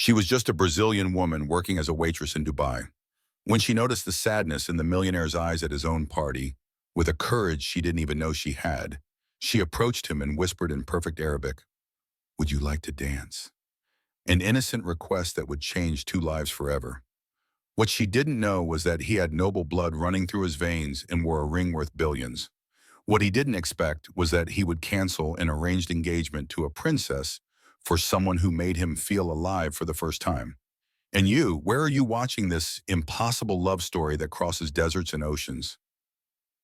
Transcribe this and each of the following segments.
She was just a Brazilian woman working as a waitress in Dubai. When she noticed the sadness in the millionaire's eyes at his own party, with a courage she didn't even know she had, she approached him and whispered in perfect Arabic, "Would you like to dance?" An innocent request that would change two lives forever. What she didn't know was that he had noble blood running through his veins and wore a ring worth billions. What he didn't expect was that he would cancel an arranged engagement to a princess for someone who made him feel alive for the first time. And you, where are you watching this impossible love story that crosses deserts and oceans?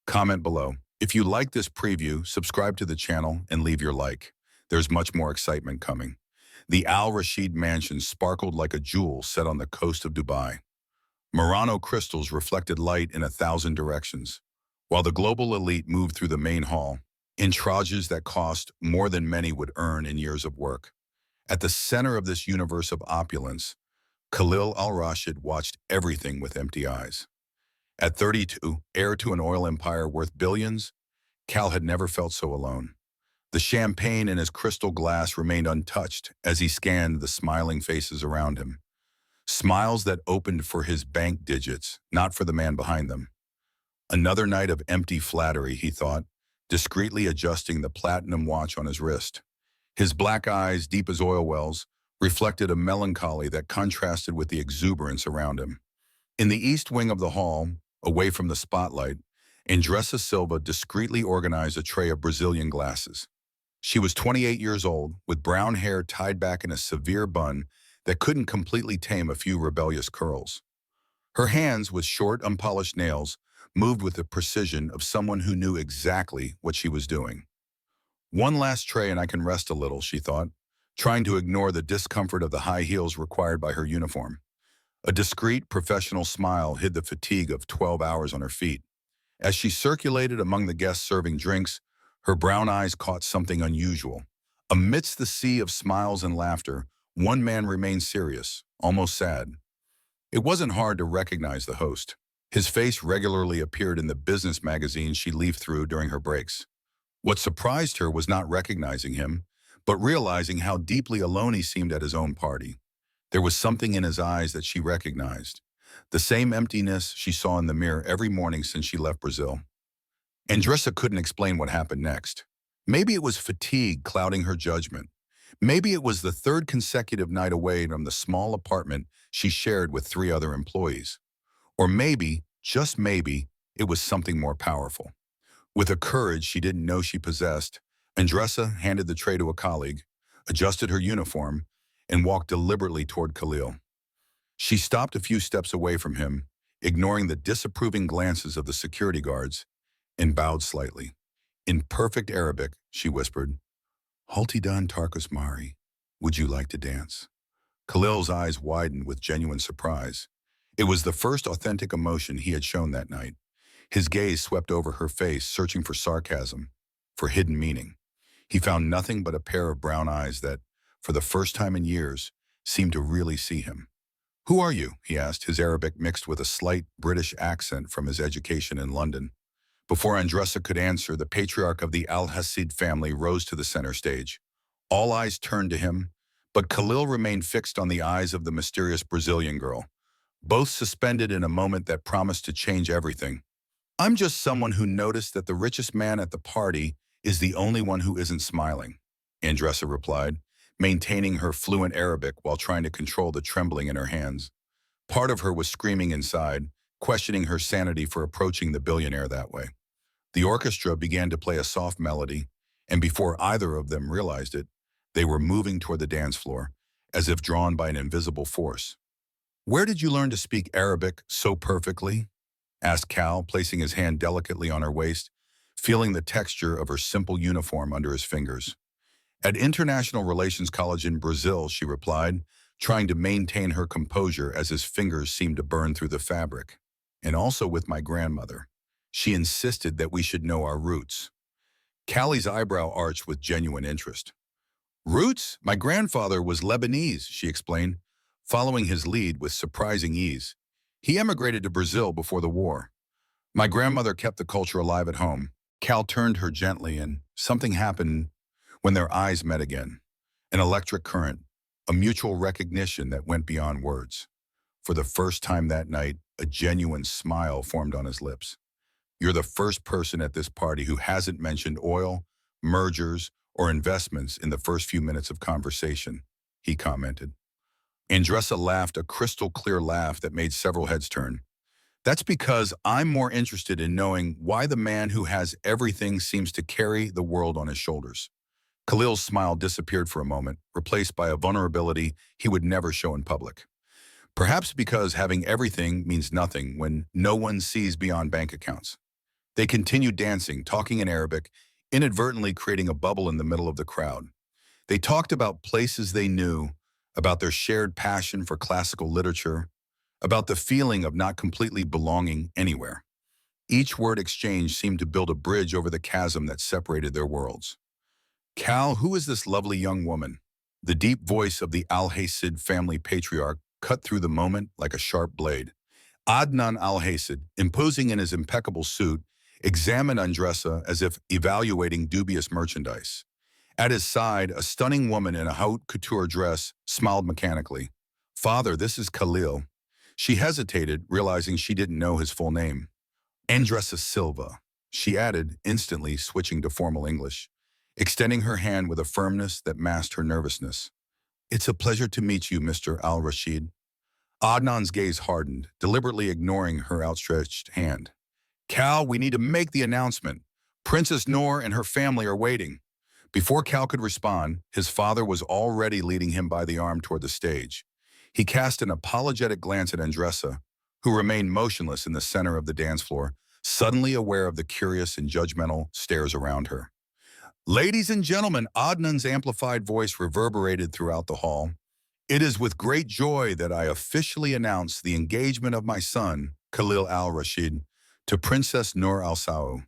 Comment below. If you like this preview, subscribe to the channel and leave your like. There's much more excitement coming. The Al Rashid mansion sparkled like a jewel set on the coast of Dubai. Murano crystals reflected light in 1,000 directions, while the global elite moved through the main hall, in trajes that cost more than many would earn in years of work. At the center of this universe of opulence, Khalil al-Rashid watched everything with empty eyes. At 32, heir to an oil empire worth billions, Cal had never felt so alone. The champagne in his crystal glass remained untouched as he scanned the smiling faces around him. Smiles that opened for his bank digits, not for the man behind them. Another night of empty flattery, he thought, discreetly adjusting the platinum watch on his wrist. His black eyes, deep as oil wells, reflected a melancholy that contrasted with the exuberance around him. In the east wing of the hall, away from the spotlight, Andressa Silva discreetly organized a tray of Brazilian glasses. She was 28 years old, with brown hair tied back in a severe bun that couldn't completely tame a few rebellious curls. Her hands, with short, unpolished nails, moved with the precision of someone who knew exactly what she was doing. One last tray and I can rest a little, she thought, trying to ignore the discomfort of the high heels required by her uniform. A discreet, professional smile hid the fatigue of 12 hours on her feet. As she circulated among the guests serving drinks, her brown eyes caught something unusual. Amidst the sea of smiles and laughter, one man remained serious, almost sad. It wasn't hard to recognize the host. His face regularly appeared in the business magazines she leafed through during her breaks. What surprised her was not recognizing him, but realizing how deeply alone he seemed at his own party. There was something in his eyes that she recognized, the same emptiness she saw in the mirror every morning since she left Brazil. Andressa couldn't explain what happened next. Maybe it was fatigue clouding her judgment. Maybe it was the third consecutive night away from the small apartment she shared with 3 other employees. Or maybe, just maybe, it was something more powerful. With a courage she didn't know she possessed, Andressa handed the tray to a colleague, adjusted her uniform, and walked deliberately toward Khalil. She stopped a few steps away from him, ignoring the disapproving glances of the security guards, and bowed slightly. In perfect Arabic, she whispered, "Haltidan Tarkus Mari, would you like to dance?" Khalil's eyes widened with genuine surprise. It was the first authentic emotion he had shown that night. His gaze swept over her face, searching for sarcasm, for hidden meaning. He found nothing but a pair of brown eyes that, for the first time in years, seemed to really see him. "Who are you?" he asked, his Arabic mixed with a slight British accent from his education in London. Before Andressa could answer, the patriarch of the Al-Hasid family rose to the center stage. All eyes turned to him, but Khalil remained fixed on the eyes of the mysterious Brazilian girl, both suspended in a moment that promised to change everything. "I'm just someone who noticed that the richest man at the party is the only one who isn't smiling," Andressa replied, maintaining her fluent Arabic while trying to control the trembling in her hands. Part of her was screaming inside, questioning her sanity for approaching the billionaire that way. The orchestra began to play a soft melody, and before either of them realized it, they were moving toward the dance floor, as if drawn by an invisible force. "Where did you learn to speak Arabic so perfectly?" asked Cal, placing his hand delicately on her waist, feeling the texture of her simple uniform under his fingers. "At International Relations College in Brazil," she replied, trying to maintain her composure as his fingers seemed to burn through the fabric. "And also with my grandmother. She insisted that we should know our roots." Callie's eyebrow arched with genuine interest. "Roots? My grandfather was Lebanese," she explained, following his lead with surprising ease. "He emigrated to Brazil before the war. My grandmother kept the culture alive at home." Cal turned her gently, and something happened when their eyes met again. An electric current, a mutual recognition that went beyond words. For the first time that night, a genuine smile formed on his lips. You're the first person at this party who hasn't mentioned oil, mergers, or investments in the first few minutes of conversation, he commented. Andressa laughed, a crystal-clear laugh that made several heads turn. That's because I'm more interested in knowing why the man who has everything seems to carry the world on his shoulders. Khalil's smile disappeared for a moment, replaced by a vulnerability he would never show in public. Perhaps because having everything means nothing when no one sees beyond bank accounts. They continued dancing, talking in Arabic, inadvertently creating a bubble in the middle of the crowd. They talked about places they knew, about their shared passion for classical literature, about the feeling of not completely belonging anywhere. Each word exchange seemed to build a bridge over the chasm that separated their worlds. Cal, who is this lovely young woman? The deep voice of the Al-Hasid family patriarch cut through the moment like a sharp blade. Adnan Al-Hasid, imposing in his impeccable suit, examined Andressa as if evaluating dubious merchandise. At his side, a stunning woman in a haute couture dress smiled mechanically. Father, this is Khalil. She hesitated, realizing she didn't know his full name. Andressa Silva, she added, instantly switching to formal English, extending her hand with a firmness that masked her nervousness. It's a pleasure to meet you, Mr. Al-Rashid. Adnan's gaze hardened, deliberately ignoring her outstretched hand. Cal, we need to make the announcement. Princess Noor and her family are waiting. Before Cal could respond, his father was already leading him by the arm toward the stage. He cast an apologetic glance at Andressa, who remained motionless in the center of the dance floor, suddenly aware of the curious and judgmental stares around her. Ladies and gentlemen, Adnan's amplified voice reverberated throughout the hall. It is with great joy that I officially announce the engagement of my son, Khalil al-Rashid, to Princess Noor al-Saud.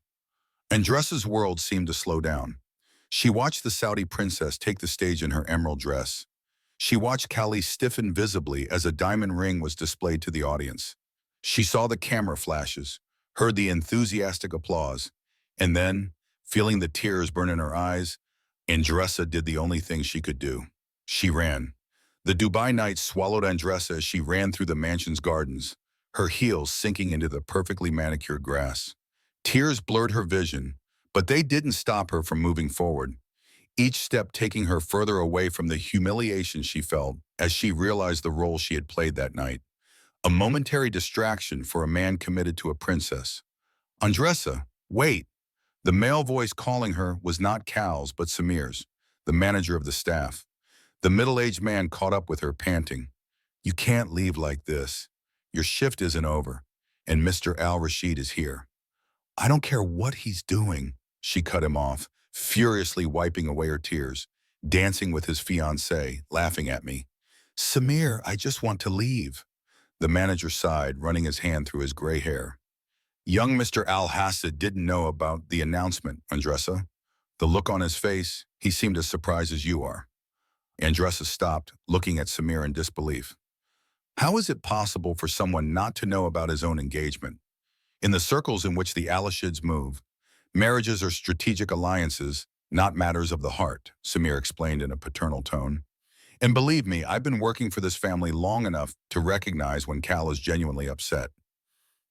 Andressa's world seemed to slow down. She watched the Saudi princess take the stage in her emerald dress. She watched Kali stiffen visibly as a diamond ring was displayed to the audience. She saw the camera flashes, heard the enthusiastic applause, and then, feeling the tears burn in her eyes, Andressa did the only thing she could do. She ran. The Dubai night swallowed Andressa as she ran through the mansion's gardens, her heels sinking into the perfectly manicured grass. Tears blurred her vision, but they didn't stop her from moving forward, each step taking her further away from the humiliation she felt as she realized the role she had played that night. A momentary distraction for a man committed to a princess. Andressa, wait! The male voice calling her was not Cal's but Samir's, the manager of the staff. The middle-aged man caught up with her, panting. You can't leave like this. Your shift isn't over, and Mr. Al-Rashid is here. I don't care what he's doing, she cut him off, furiously wiping away her tears, dancing with his fiancée, laughing at me. Samir, I just want to leave. The manager sighed, running his hand through his gray hair. Young Mr. Al-Hasid didn't know about the announcement, Andressa. The look on his face, he seemed as surprised as you are. Andressa stopped, looking at Samir in disbelief. How is it possible for someone not to know about his own engagement? In the circles in which the Al-Rashids move, marriages are strategic alliances, not matters of the heart, Samir explained in a paternal tone. And believe me, I've been working for this family long enough to recognize when Cal is genuinely upset.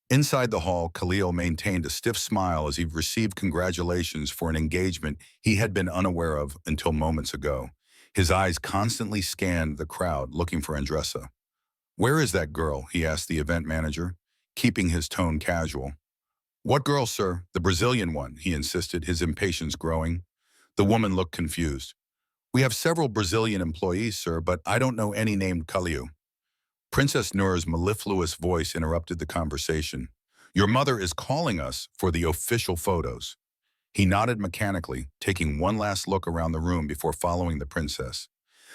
Inside the hall, Khalil maintained a stiff smile as he received congratulations for an engagement he had been unaware of until moments ago. His eyes constantly scanned the crowd, looking for Andressa. Where is that girl? He asked the event manager, keeping his tone casual. What girl, sir? The Brazilian one, he insisted, his impatience growing. The woman looked confused. We have several Brazilian employees, sir, but I don't know any named Khalil. Princess Noor's mellifluous voice interrupted the conversation. Your mother is calling us for the official photos. He nodded mechanically, taking one last look around the room before following the princess.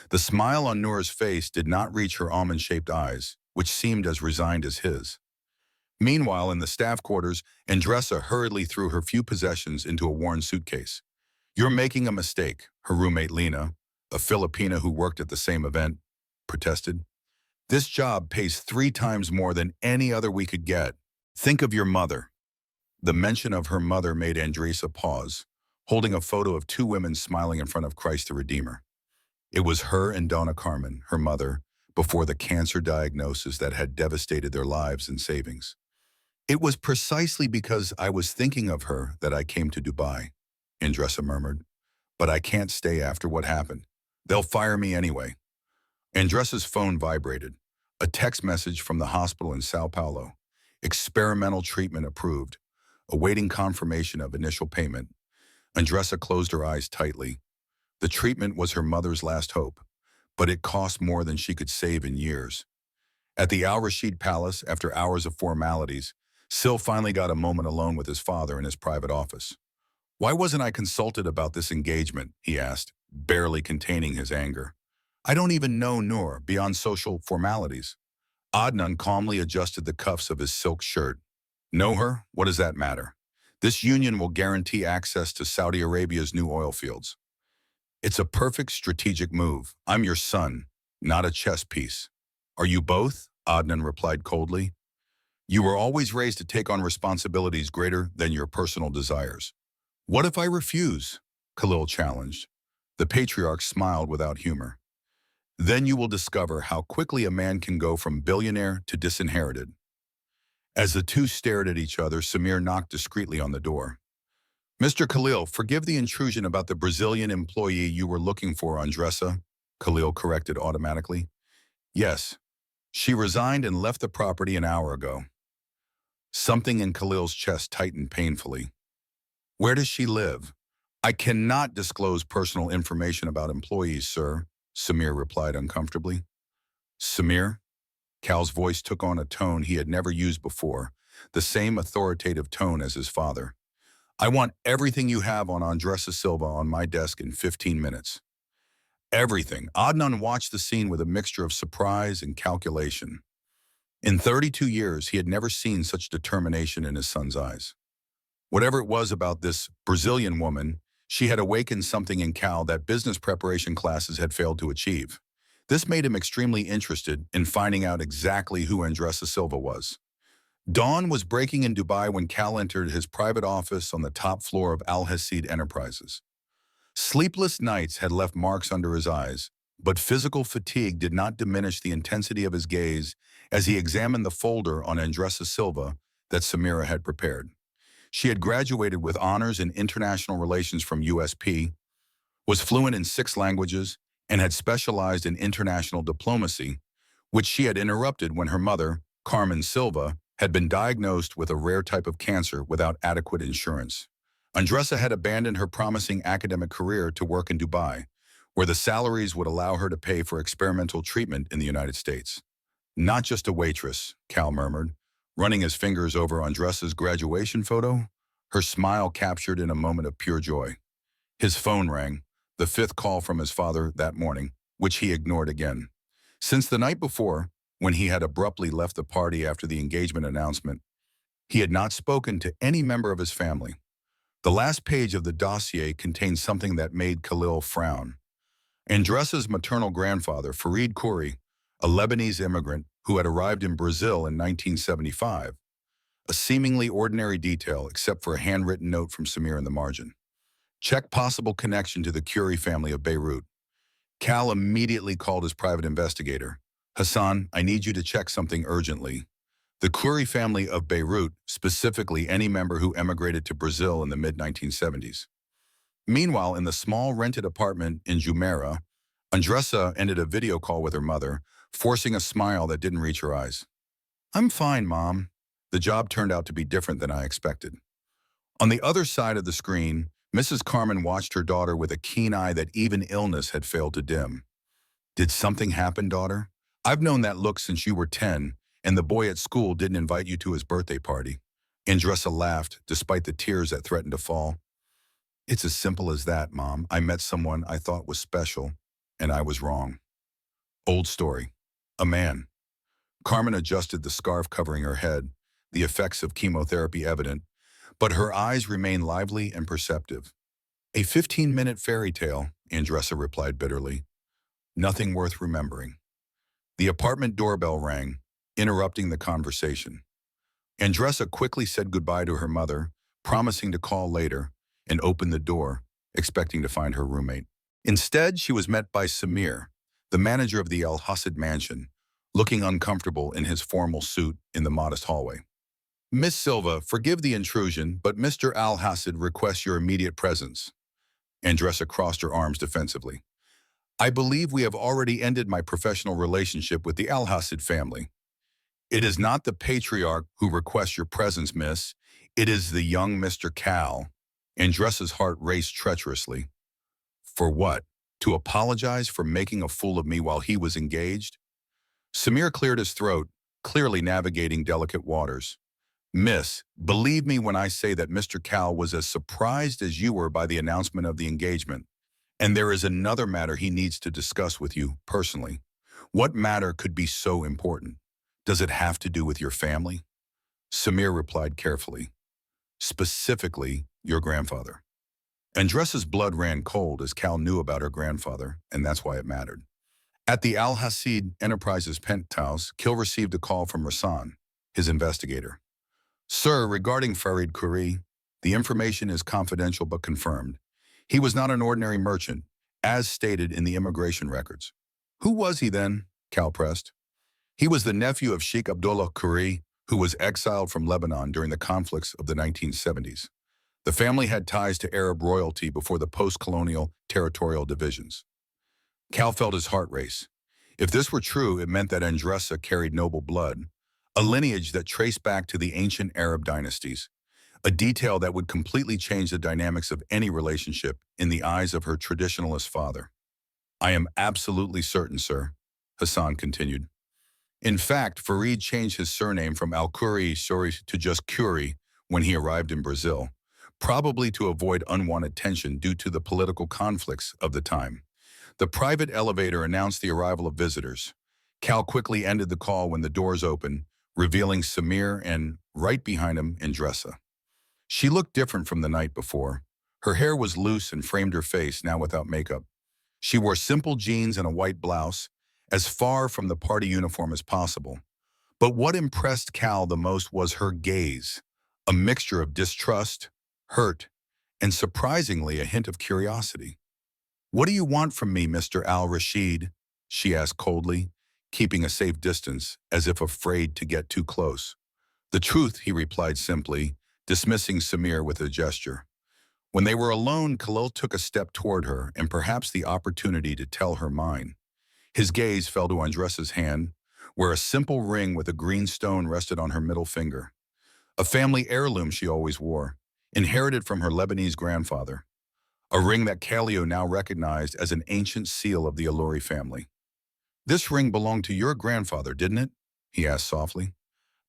The smile on Noor's face did not reach her almond-shaped eyes, which seemed as resigned as his. Meanwhile, in the staff quarters, Andressa hurriedly threw her few possessions into a worn suitcase. You're making a mistake, her roommate Lena, a Filipina who worked at the same event, protested. This job pays 3 times more than any other we could get. Think of your mother. The mention of her mother made Andressa pause, holding a photo of 2 women smiling in front of Christ the Redeemer. It was her and Donna Carmen, her mother, before the cancer diagnosis that had devastated their lives and savings. It was precisely because I was thinking of her that I came to Dubai, Andressa murmured. But I can't stay after what happened. They'll fire me anyway. Andressa's phone vibrated. A text message from the hospital in Sao Paulo. Experimental treatment approved. Awaiting confirmation of initial payment. Andressa closed her eyes tightly. The treatment was her mother's last hope, but it cost more than she could save in years. At the Al Rashid Palace, after hours of formalities, Sil finally got a moment alone with his father in his private office. "Why wasn't I consulted about this engagement?" he asked, barely containing his anger. "I don't even know Noor beyond social formalities." Adnan calmly adjusted the cuffs of his silk shirt. "Know her? What does that matter? This union will guarantee access to Saudi Arabia's new oil fields. It's a perfect strategic move. I'm your son, not a chess piece." "Are you both?" Adnan replied coldly. "You were always raised to take on responsibilities greater than your personal desires." "What if I refuse?" Khalil challenged. The patriarch smiled without humor. "Then you will discover how quickly a man can go from billionaire to disinherited." As the two stared at each other, Samir knocked discreetly on the door. "Mr. Khalil, forgive the intrusion about the Brazilian employee you were looking for, Andressa," Khalil corrected automatically. "Yes, she resigned and left the property an hour ago." Something in Khalil's chest tightened painfully. "Where does she live?" "I cannot disclose personal information about employees, sir," Samir replied uncomfortably. "Samir?" Cal's voice took on a tone he had never used before, the same authoritative tone as his father. "I want everything you have on Andressa Silva on my desk in 15 minutes. Everything." Adnan watched the scene with a mixture of surprise and calculation. In 32 years, he had never seen such determination in his son's eyes. Whatever it was about this Brazilian woman, she had awakened something in Cal that business preparation classes had failed to achieve. This made him extremely interested in finding out exactly who Andressa Silva was. Dawn was breaking in Dubai when Cal entered his private office on the top floor of Al Hasid Enterprises. Sleepless nights had left marks under his eyes, but physical fatigue did not diminish the intensity of his gaze as he examined the folder on Andressa Silva that Samira had prepared. She had graduated with honors in international relations from USP, was fluent in 6 languages, and had specialized in international diplomacy, which she had interrupted when her mother, Carmen Silva, had been diagnosed with a rare type of cancer without adequate insurance. Andressa had abandoned her promising academic career to work in Dubai, where the salaries would allow her to pay for experimental treatment in the United States. "Not just a waitress," Cal murmured, running his fingers over Andressa's graduation photo, her smile captured in a moment of pure joy. His phone rang, the 5th call from his father that morning, which he ignored again. Since the night before, when he had abruptly left the party after the engagement announcement, he had not spoken to any member of his family. The last page of the dossier contained something that made Khalil frown. Andressa's maternal grandfather, Farid Khouri, a Lebanese immigrant who had arrived in Brazil in 1975, a seemingly ordinary detail except for a handwritten note from Samir in the margin. "Check possible connection to the Khouri family of Beirut." Cal immediately called his private investigator. "Hassan, I need you to check something urgently. The Khouri family of Beirut, specifically any member who emigrated to Brazil in the mid-1970s. Meanwhile, in the small rented apartment in Jumeirah, Andressa ended a video call with her mother, forcing a smile that didn't reach her eyes. "I'm fine, Mom." The job turned out to be different than I expected. On the other side of the screen, Mrs. Carmen watched her daughter with a keen eye that even illness had failed to dim. "Did something happen, daughter? I've known that look since you were 10, and the boy at school didn't invite you to his birthday party." Andressa laughed, despite the tears that threatened to fall. "It's as simple as that, Mom. I met someone I thought was special, and I was wrong." Old story. A man. Carmen adjusted the scarf covering her head, the effects of chemotherapy evident, but her eyes remained lively and perceptive. "A 15-minute fairy tale," Andressa replied bitterly. "Nothing worth remembering." The apartment doorbell rang, interrupting the conversation. Andressa quickly said goodbye to her mother, promising to call later, and opened the door, expecting to find her roommate. Instead, she was met by Samir, the manager of the El Hassid mansion, looking uncomfortable in his formal suit in the modest hallway. Miss Silva, forgive the intrusion, but Mr. Al Hassid requests your immediate presence. Andressa crossed her arms defensively. I believe we have already ended my professional relationship with the Al Hassid family. It is not the patriarch who requests your presence, miss. It is the young Mr. Cal. Andressa's heart raced treacherously. For what? To apologize for making a fool of me while he was engaged? Samir cleared his throat, clearly navigating delicate waters. Miss, believe me when I say that Mr. Cal was as surprised as you were by the announcement of the engagement. And there is another matter he needs to discuss with you personally. What matter could be so important? Does it have to do with your family? Samir replied carefully. Specifically, your grandfather. Andressa's blood ran cold as Cal knew about her grandfather, and that's why it mattered. At the Al Hassid Enterprises penthouse, Kil received a call from Rasan, his investigator. Sir, regarding Farid Khoury, the information is confidential but confirmed. He was not an ordinary merchant, as stated in the immigration records. Who was he then? Cal pressed. He was the nephew of Sheikh Abdullah Khoury, who was exiled from Lebanon during the conflicts of the 1970s. The family had ties to Arab royalty before the post-colonial territorial divisions. Cal felt his heart race. If this were true, it meant that Andressa carried noble blood, a lineage that traced back to the ancient Arab dynasties, a detail that would completely change the dynamics of any relationship in the eyes of her traditionalist father. I am absolutely certain, sir, Hassan continued. In fact, Farid changed his surname from Al-Khoury to just Khoury when he arrived in Brazil, probably to avoid unwanted tension due to the political conflicts of the time. The private elevator announced the arrival of visitors. Cal quickly ended the call when the doors opened, revealing Samir and, right behind him, Andressa. She looked different from the night before. Her hair was loose and framed her face, now without makeup. She wore simple jeans and a white blouse, as far from the party uniform as possible. But what impressed Cal the most was her gaze, a mixture of distrust, hurt, and surprisingly a hint of curiosity. What do you want from me, Mr. Al-Rashid? She asked coldly, keeping a safe distance, as if afraid to get too close. The truth, he replied simply, dismissing Samir with a gesture. When they were alone, Khalil took a step toward her and perhaps the opportunity to tell her mind. His gaze fell to Andressa's hand, where a simple ring with a green stone rested on her middle finger. A family heirloom she always wore, inherited from her Lebanese grandfather. A ring that Kaleo now recognized as an ancient seal of the Aluri family. This ring belonged to your grandfather, didn't it? He asked softly.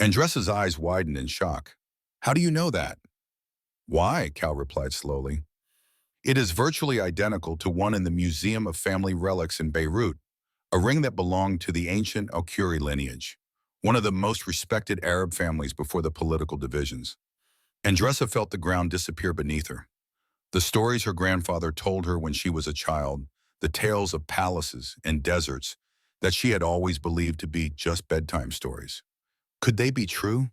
Andressa's eyes widened in shock. How do you know that? Why? Cal replied slowly. It is virtually identical to one in the Museum of Family Relics in Beirut, a ring that belonged to the ancient Al-Khoury lineage, one of the most respected Arab families before the political divisions. Andressa felt the ground disappear beneath her. The stories her grandfather told her when she was a child, the tales of palaces and deserts that she had always believed to be just bedtime stories. Could they be true?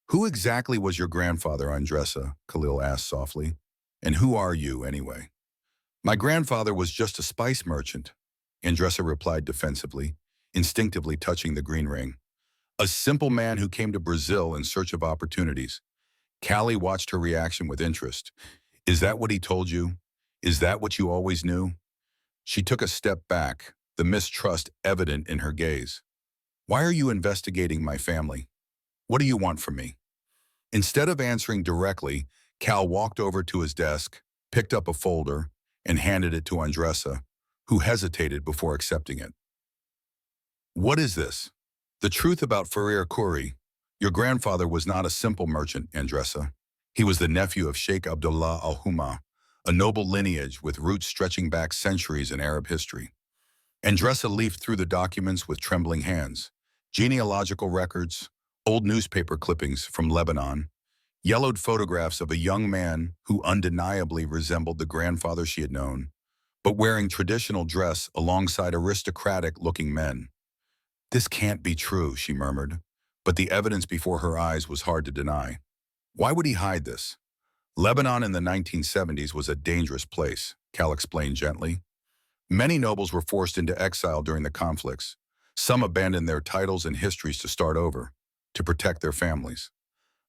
Who exactly was your grandfather, Andressa? Khalil asked softly. And who are you, anyway? My grandfather was just a spice merchant, Andressa replied defensively, instinctively touching the green ring. A simple man who came to Brazil in search of opportunities. Callie watched her reaction with interest. Is that what he told you? Is that what you always knew? She took a step back, the mistrust evident in her gaze. Why are you investigating my family? What do you want from me? Instead of answering directly, Cal walked over to his desk, picked up a folder, and handed it to Andressa, who hesitated before accepting it. What is this? The truth about Farid Khoury. Your grandfather was not a simple merchant, Andressa. He was the nephew of Sheikh Abdullah al-Huma, a noble lineage with roots stretching back centuries in Arab history. Andressa leafed through the documents with trembling hands. Genealogical records, old newspaper clippings from Lebanon, yellowed photographs of a young man who undeniably resembled the grandfather she had known, but wearing traditional dress alongside aristocratic-looking men. This can't be true, she murmured, but the evidence before her eyes was hard to deny. Why would he hide this? Lebanon in the 1970s was a dangerous place, Cal explained gently. Many nobles were forced into exile during the conflicts. Some abandoned their titles and histories to start over, to protect their families.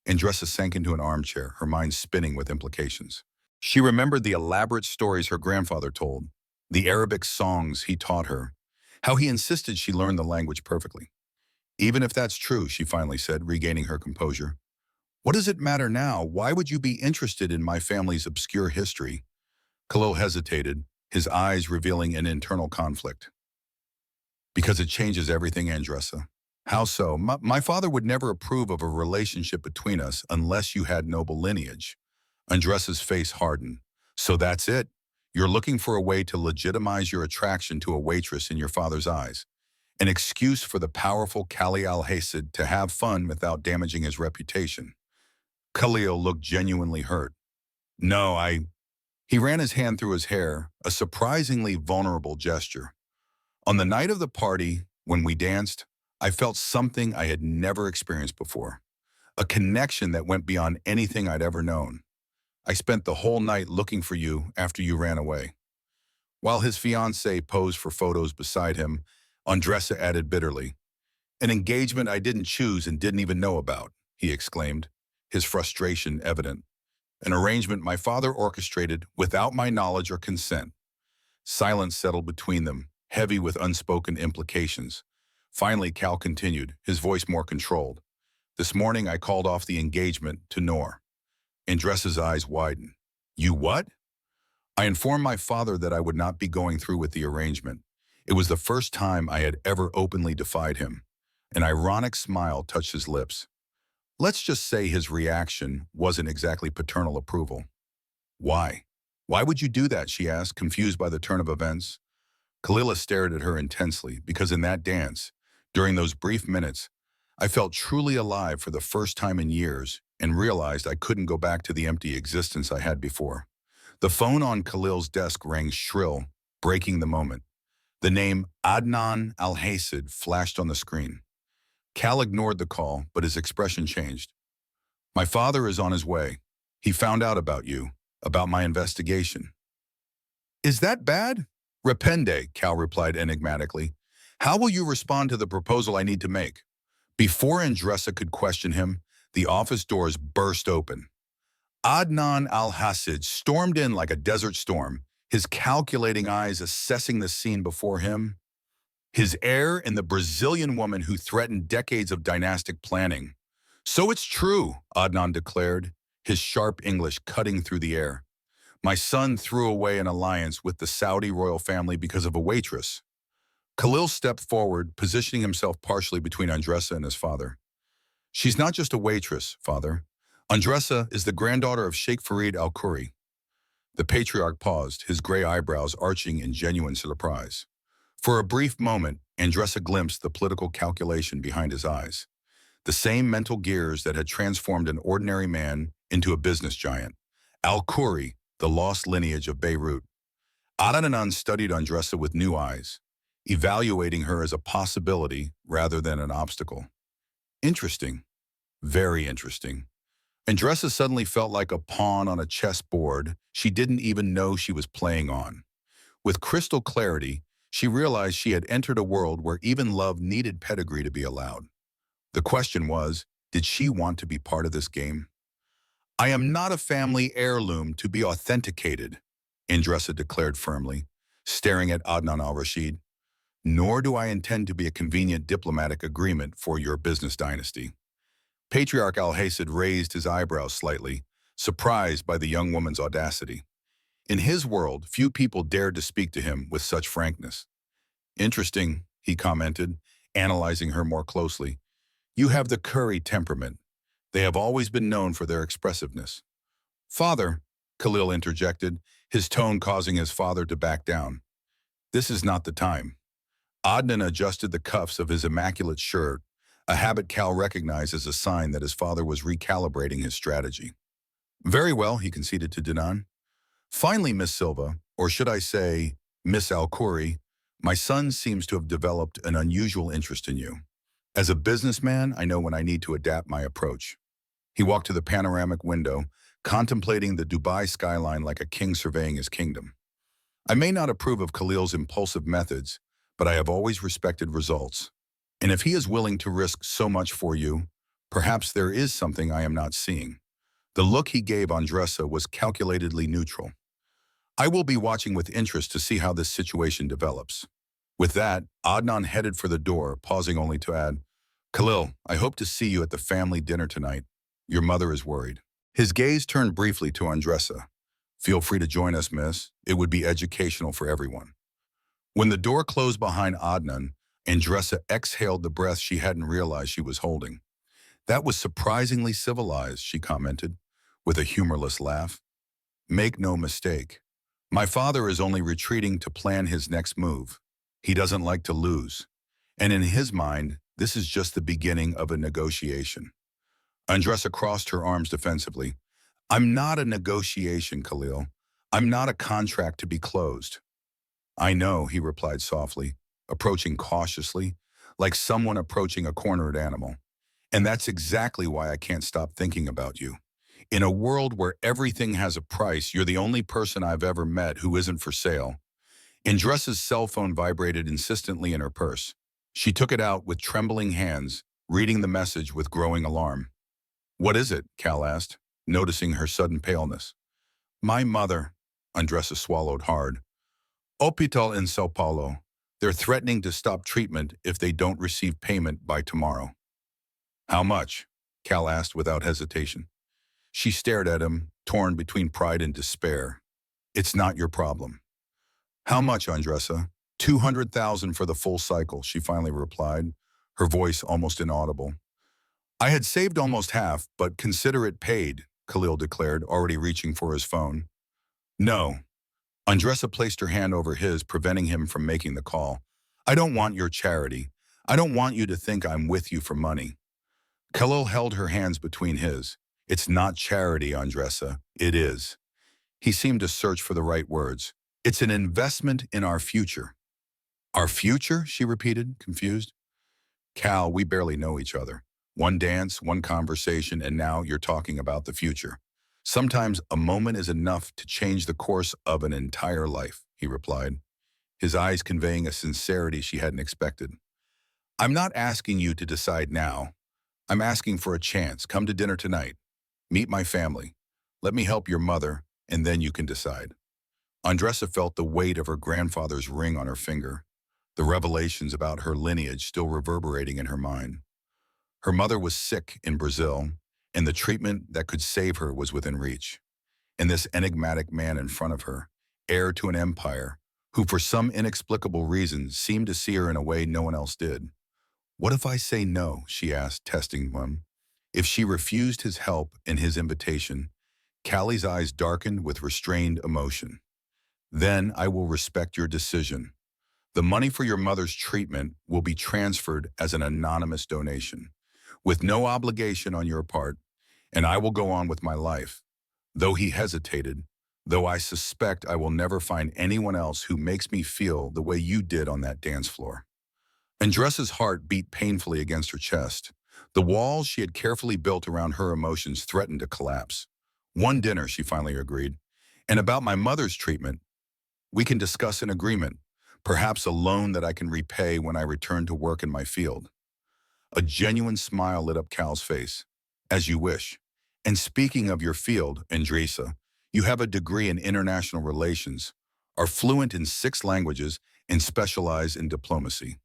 Andressa sank into an armchair, her mind spinning with implications. She remembered the elaborate stories her grandfather told, the Arabic songs he taught her, how he insisted she learn the language perfectly. Even if that's true, she finally said, regaining her composure. What does it matter now? Why would you be interested in my family's obscure history? Khalil hesitated, his eyes revealing an internal conflict. Because it changes everything, Andressa. How so? My father would never approve of a relationship between us unless you had noble lineage. Andressa's face hardened. So that's it? You're looking for a way to legitimize your attraction to a waitress in your father's eyes. An excuse for the powerful Kali al-Hasid to have fun without damaging his reputation. Khalil looked genuinely hurt. No. He ran his hand through his hair, a surprisingly vulnerable gesture. On the night of the party, when we danced, I felt something I had never experienced before. A connection that went beyond anything I'd ever known. I spent the whole night looking for you after you ran away. While his fiancée posed for photos beside him, Andressa added bitterly, "An engagement I didn't choose and didn't even know about," he exclaimed, his frustration evident. "An arrangement my father orchestrated without my knowledge or consent." Silence settled between them, heavy with unspoken implications. Finally, Cal continued, his voice more controlled. "This morning I called off the engagement to Noor." Andressa's eyes widened. "You what?" "I informed my father that I would not be going through with the arrangement. It was the first time I had ever openly defied him." An ironic smile touched his lips. Let's just say his reaction wasn't exactly paternal approval. "Why? Why would you do that?" she asked, confused by the turn of events. Kalila stared at her intensely, because in that dance, during those brief minutes, I felt truly alive for the first time in years and realized I couldn't go back to the empty existence I had before. The phone on Khalil's desk rang shrill, breaking the moment. The name Adnan Al-Hasid flashed on the screen. Cal ignored the call, but his expression changed. "My father is on his way. He found out about you, about my investigation." "Is that bad?" "Repende," Cal replied enigmatically. "How will you respond to the proposal I need to make?" Before Andressa could question him, the office doors burst open. Adnan Al-Hasid stormed in like a desert storm, his calculating eyes assessing the scene before him. His heir and the Brazilian woman who threatened decades of dynastic planning. "So it's true," Adnan declared, his sharp English cutting through the air. "My son threw away an alliance with the Saudi royal family because of a waitress." Khalil stepped forward, positioning himself partially between Andressa and his father. "She's not just a waitress, father. Andressa is the granddaughter of Sheikh Farid Al-Khoury." The patriarch paused, his gray eyebrows arching in genuine surprise. For a brief moment, Andressa glimpsed the political calculation behind his eyes. The same mental gears that had transformed an ordinary man into a business giant. Al-Khoury, the lost lineage of Beirut. Adnan studied Andressa with new eyes, evaluating her as a possibility rather than an obstacle. Interesting. Very interesting. Andressa suddenly felt like a pawn on a chessboard she didn't even know she was playing on. With crystal clarity, she realized she had entered a world where even love needed pedigree to be allowed. The question was, did she want to be part of this game? "I am not a family heirloom to be authenticated," Andressa declared firmly, staring at Adnan al-Rashid. "Nor do I intend to be a convenient diplomatic agreement for your business dynasty." Patriarch al-Hasid raised his eyebrows slightly, surprised by the young woman's audacity. In his world, few people dared to speak to him with such frankness. "Interesting," he commented, analyzing her more closely. "You have the Curry temperament. They have always been known for their expressiveness." "Father," Khalil interjected, his tone causing his father to back down. "This is not the time." Adnan adjusted the cuffs of his immaculate shirt, a habit Cal recognized as a sign that his father was recalibrating his strategy. "Very well," he conceded to Danan. "Finally, Miss Silva, or should I say, Miss Al-Khoury, my son seems to have developed an unusual interest in you. As a businessman, I know when I need to adapt my approach." He walked to the panoramic window, contemplating the Dubai skyline like a king surveying his kingdom. I may not approve of Khalil's impulsive methods, but I have always respected results. And if he is willing to risk so much for you, perhaps there is something I am not seeing. The look he gave Andressa was calculatedly neutral. I will be watching with interest to see how this situation develops. With that, Adnan headed for the door, pausing only to add, Khalil, I hope to see you at the family dinner tonight. Your mother is worried. His gaze turned briefly to Andressa. Feel free to join us, miss. It would be educational for everyone. When the door closed behind Adnan, Andressa exhaled the breath she hadn't realized she was holding. That was surprisingly civilized, she commented, with a humorless laugh. Make no mistake. My father is only retreating to plan his next move. He doesn't like to lose. And in his mind, this is just the beginning of a negotiation. Andressa crossed her arms defensively. I'm not a negotiation, Khalil. I'm not a contract to be closed. I know, he replied softly, approaching cautiously, like someone approaching a cornered animal. And that's exactly why I can't stop thinking about you. In a world where everything has a price, you're the only person I've ever met who isn't for sale. Andressa's cell phone vibrated insistently in her purse. She took it out with trembling hands, reading the message with growing alarm. What is it? Cal asked, noticing her sudden paleness. My mother, Andressa swallowed hard. Hospital in Sao Paulo. They're threatening to stop treatment if they don't receive payment by tomorrow. How much? Cal asked without hesitation. She stared at him, torn between pride and despair. It's not your problem. How much, Andressa? 200,000 for the full cycle, she finally replied, her voice almost inaudible. I had saved almost half, but consider it paid, Khalil declared, already reaching for his phone. No. Andressa placed her hand over his, preventing him from making the call. I don't want your charity. I don't want you to think I'm with you for money. Khalil held her hands between his. It's not charity, Andressa. It is. He seemed to search for the right words. It's an investment in our future. Our future? She repeated, confused. Cal, we barely know each other. One dance, one conversation, and now you're talking about the future. Sometimes a moment is enough to change the course of an entire life, he replied, his eyes conveying a sincerity she hadn't expected. I'm not asking you to decide now. I'm asking for a chance. Come to dinner tonight. Meet my family. Let me help your mother, and then you can decide. Andressa felt the weight of her grandfather's ring on her finger, the revelations about her lineage still reverberating in her mind. Her mother was sick in Brazil, and the treatment that could save her was within reach. And this enigmatic man in front of her, heir to an empire, who for some inexplicable reason seemed to see her in a way no one else did. What if I say no, she asked, testing him. If she refused his help and his invitation, Callie's eyes darkened with restrained emotion. Then I will respect your decision. The money for your mother's treatment will be transferred as an anonymous donation, with no obligation on your part, and I will go on with my life. Though he hesitated, though I suspect I will never find anyone else who makes me feel the way you did on that dance floor. Andressa's heart beat painfully against her chest. The walls she had carefully built around her emotions threatened to collapse. One dinner, she finally agreed. And about my mother's treatment, we can discuss an agreement, perhaps a loan that I can repay when I return to work in my field. A genuine smile lit up Cal's face. As you wish. And speaking of your field, Andressa, you have a degree in international relations, are fluent in 6 languages, and specialize in diplomacy.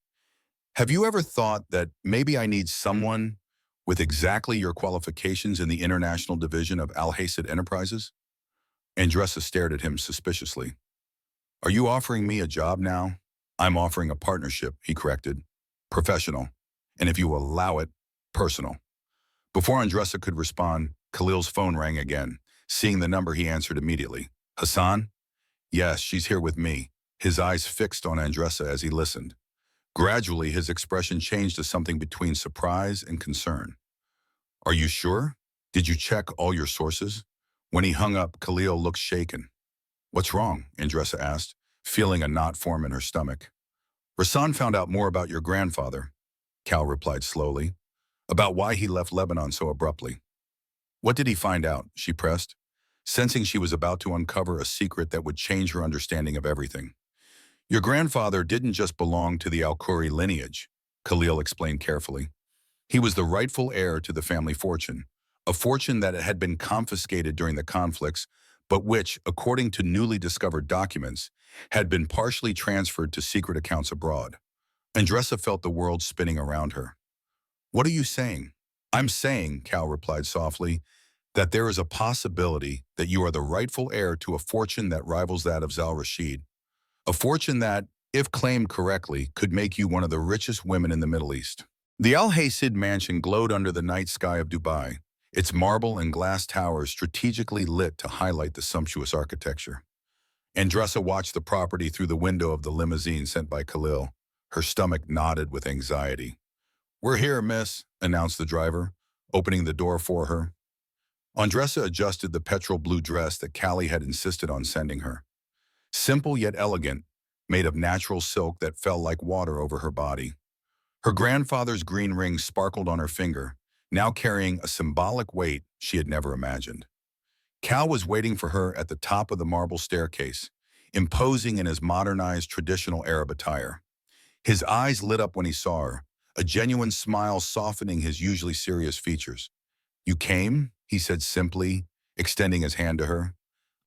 Have you ever thought that maybe I need someone with exactly your qualifications in the international division of Al-Hassid Enterprises? Andressa stared at him suspiciously. Are you offering me a job now? I'm offering a partnership, he corrected. Professional. And if you will allow it, personal. Before Andressa could respond, Khalil's phone rang again. Seeing the number, he answered immediately. Hassan? Yes, she's here with me. His eyes fixed on Andressa as he listened. Gradually, his expression changed to something between surprise and concern. Are you sure? Did you check all your sources? When he hung up, Khalil looked shaken. What's wrong? Andressa asked, feeling a knot form in her stomach. Rassan found out more about your grandfather, Cal replied slowly, about why he left Lebanon so abruptly. What did he find out? She pressed. sensing she was about to uncover a secret that would change her understanding of everything. Your grandfather didn't just belong to the Al-Khoury lineage, Khalil explained carefully. He was the rightful heir to the family fortune, a fortune that had been confiscated during the conflicts, but which, according to newly discovered documents, had been partially transferred to secret accounts abroad. Andressa felt the world spinning around her. What are you saying? I'm saying, Cal replied softly, that there is a possibility that you are the rightful heir to a fortune that rivals that of Zal Rashid, a fortune that, if claimed correctly, could make you one of the richest women in the Middle East. The Al Haysid mansion glowed under the night sky of Dubai, its marble and glass towers strategically lit to highlight the sumptuous architecture. Andressa watched the property through the window of the limousine sent by Khalil. Her stomach knotted with anxiety. "We're here, miss," announced the driver, opening the door for her. Andressa adjusted the petrol blue dress that Callie had insisted on sending her. Simple yet elegant, made of natural silk that fell like water over her body. Her grandfather's green ring sparkled on her finger, now carrying a symbolic weight she had never imagined. Cal was waiting for her at the top of the marble staircase, imposing in his modernized traditional Arab attire. His eyes lit up when he saw her, a genuine smile softening his usually serious features. "You came?" he said simply, extending his hand to her.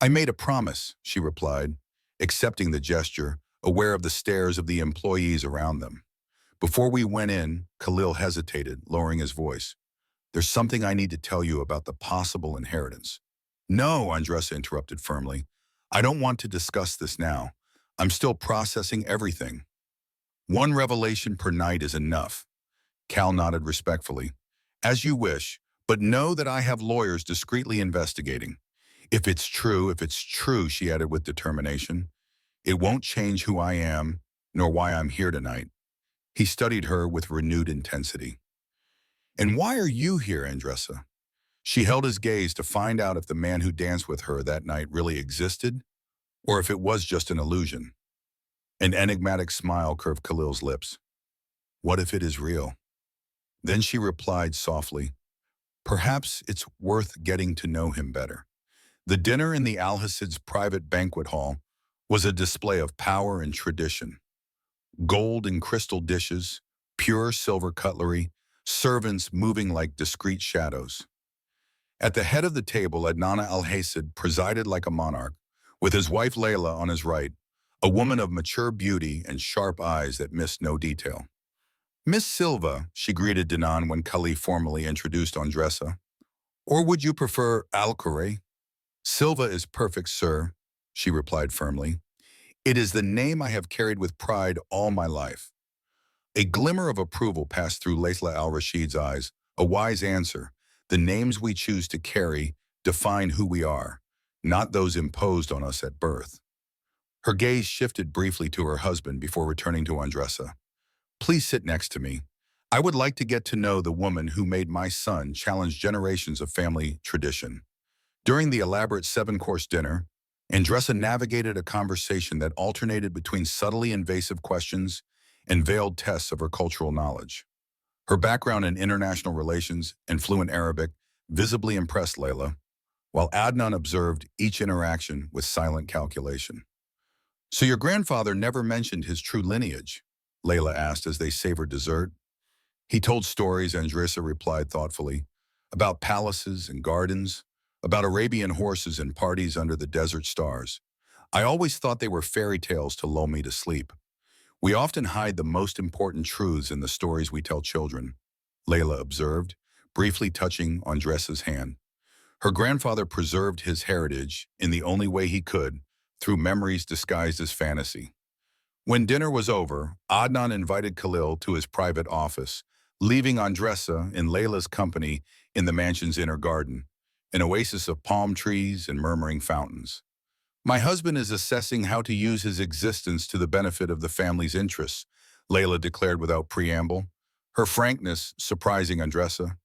"I made a promise," she replied, accepting the gesture, aware of the stares of the employees around them. Before we went in, Khalil hesitated, lowering his voice. "There's something I need to tell you about the possible inheritance." "No," Andressa interrupted firmly. "I don't want to discuss this now. I'm still processing everything." "One revelation per night is enough." Cal nodded respectfully. "As you wish, but know that I have lawyers discreetly investigating. If it's true, she added with determination, it won't change who I am, nor why I'm here tonight." He studied her with renewed intensity. "And why are you here, Andressa?" She held his gaze to find out if the man who danced with her that night really existed, or if it was just an illusion. An enigmatic smile curved Khalil's lips. "What if it is real?" Then she replied softly, "Perhaps it's worth getting to know him better." The dinner in the Al Hasid's private banquet hall was a display of power and tradition. Gold and crystal dishes, pure silver cutlery, servants moving like discreet shadows. At the head of the table, Adnan Al Hasid presided like a monarch, with his wife Layla on his right, a woman of mature beauty and sharp eyes that missed no detail. "Miss Silva," she greeted Dinan when Khalil formally introduced Andressa. "Or would you prefer Al-Khoury?" "Silva is perfect, sir," she replied firmly. "It is the name I have carried with pride all my life." A glimmer of approval passed through Layla al-Rashid's eyes, a wise answer. The names we choose to carry define who we are, not those imposed on us at birth. Her gaze shifted briefly to her husband before returning to Andressa. "Please sit next to me. I would like to get to know the woman who made my son challenge generations of family tradition." During the elaborate seven-course dinner, Andressa navigated a conversation that alternated between subtly invasive questions and veiled tests of her cultural knowledge. Her background in international relations and fluent Arabic visibly impressed Layla, while Adnan observed each interaction with silent calculation. "So your grandfather never mentioned his true lineage?" Layla asked as they savored dessert. "He told stories," Andressa replied thoughtfully, "about palaces and gardens, about Arabian horses and parties under the desert stars. I always thought they were fairy tales to lull me to sleep. We often hide the most important truths in the stories we tell children," Layla observed, briefly touching Andressa's hand. Her grandfather preserved his heritage in the only way he could, through memories disguised as fantasy. When dinner was over, Adnan invited Khalil to his private office, leaving Andressa in Layla's company in the mansion's inner garden, an oasis of palm trees and murmuring fountains. "My husband is assessing how to use his existence to the benefit of the family's interests," Layla declared without preamble, her frankness surprising Andressa.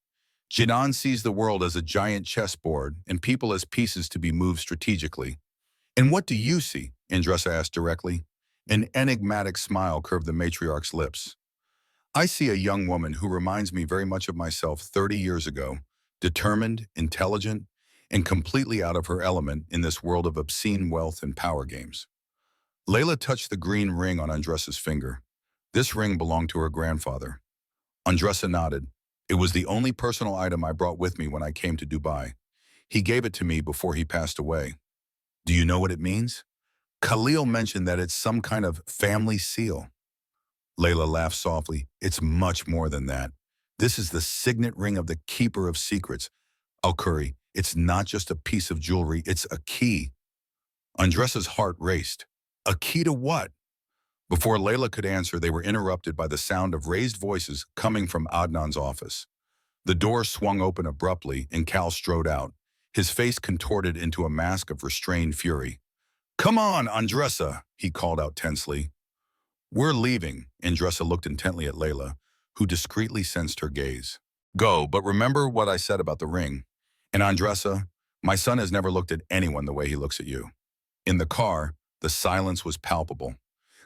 "Jinan sees the world as a giant chessboard and people as pieces to be moved strategically." "And what do you see?" Andressa asked directly. An enigmatic smile curved the matriarch's lips. "I see a young woman who reminds me very much of myself 30 years ago, determined, intelligent, and completely out of her element in this world of obscene wealth and power games. Layla touched the green ring on Andressa's finger. This ring belonged to her grandfather. Andressa nodded. It was the only personal item I brought with me when I came to Dubai. He gave it to me before he passed away. Do you know what it means? Khalil mentioned that it's some kind of family seal. Layla laughed softly. It's much more than that. This is the signet ring of the keeper of secrets. Al-Khoury, it's not just a piece of jewelry, it's a key. Andressa's heart raced. A key to what? Before Layla could answer, they were interrupted by the sound of raised voices coming from Adnan's office. The door swung open abruptly and Cal strode out, his face contorted into a mask of restrained fury. Come on, Andressa, he called out tensely. We're leaving, Andressa looked intently at Layla, who discreetly sensed her gaze. Go, but remember what I said about the ring. And Andressa, my son has never looked at anyone the way he looks at you. In the car, the silence was palpable.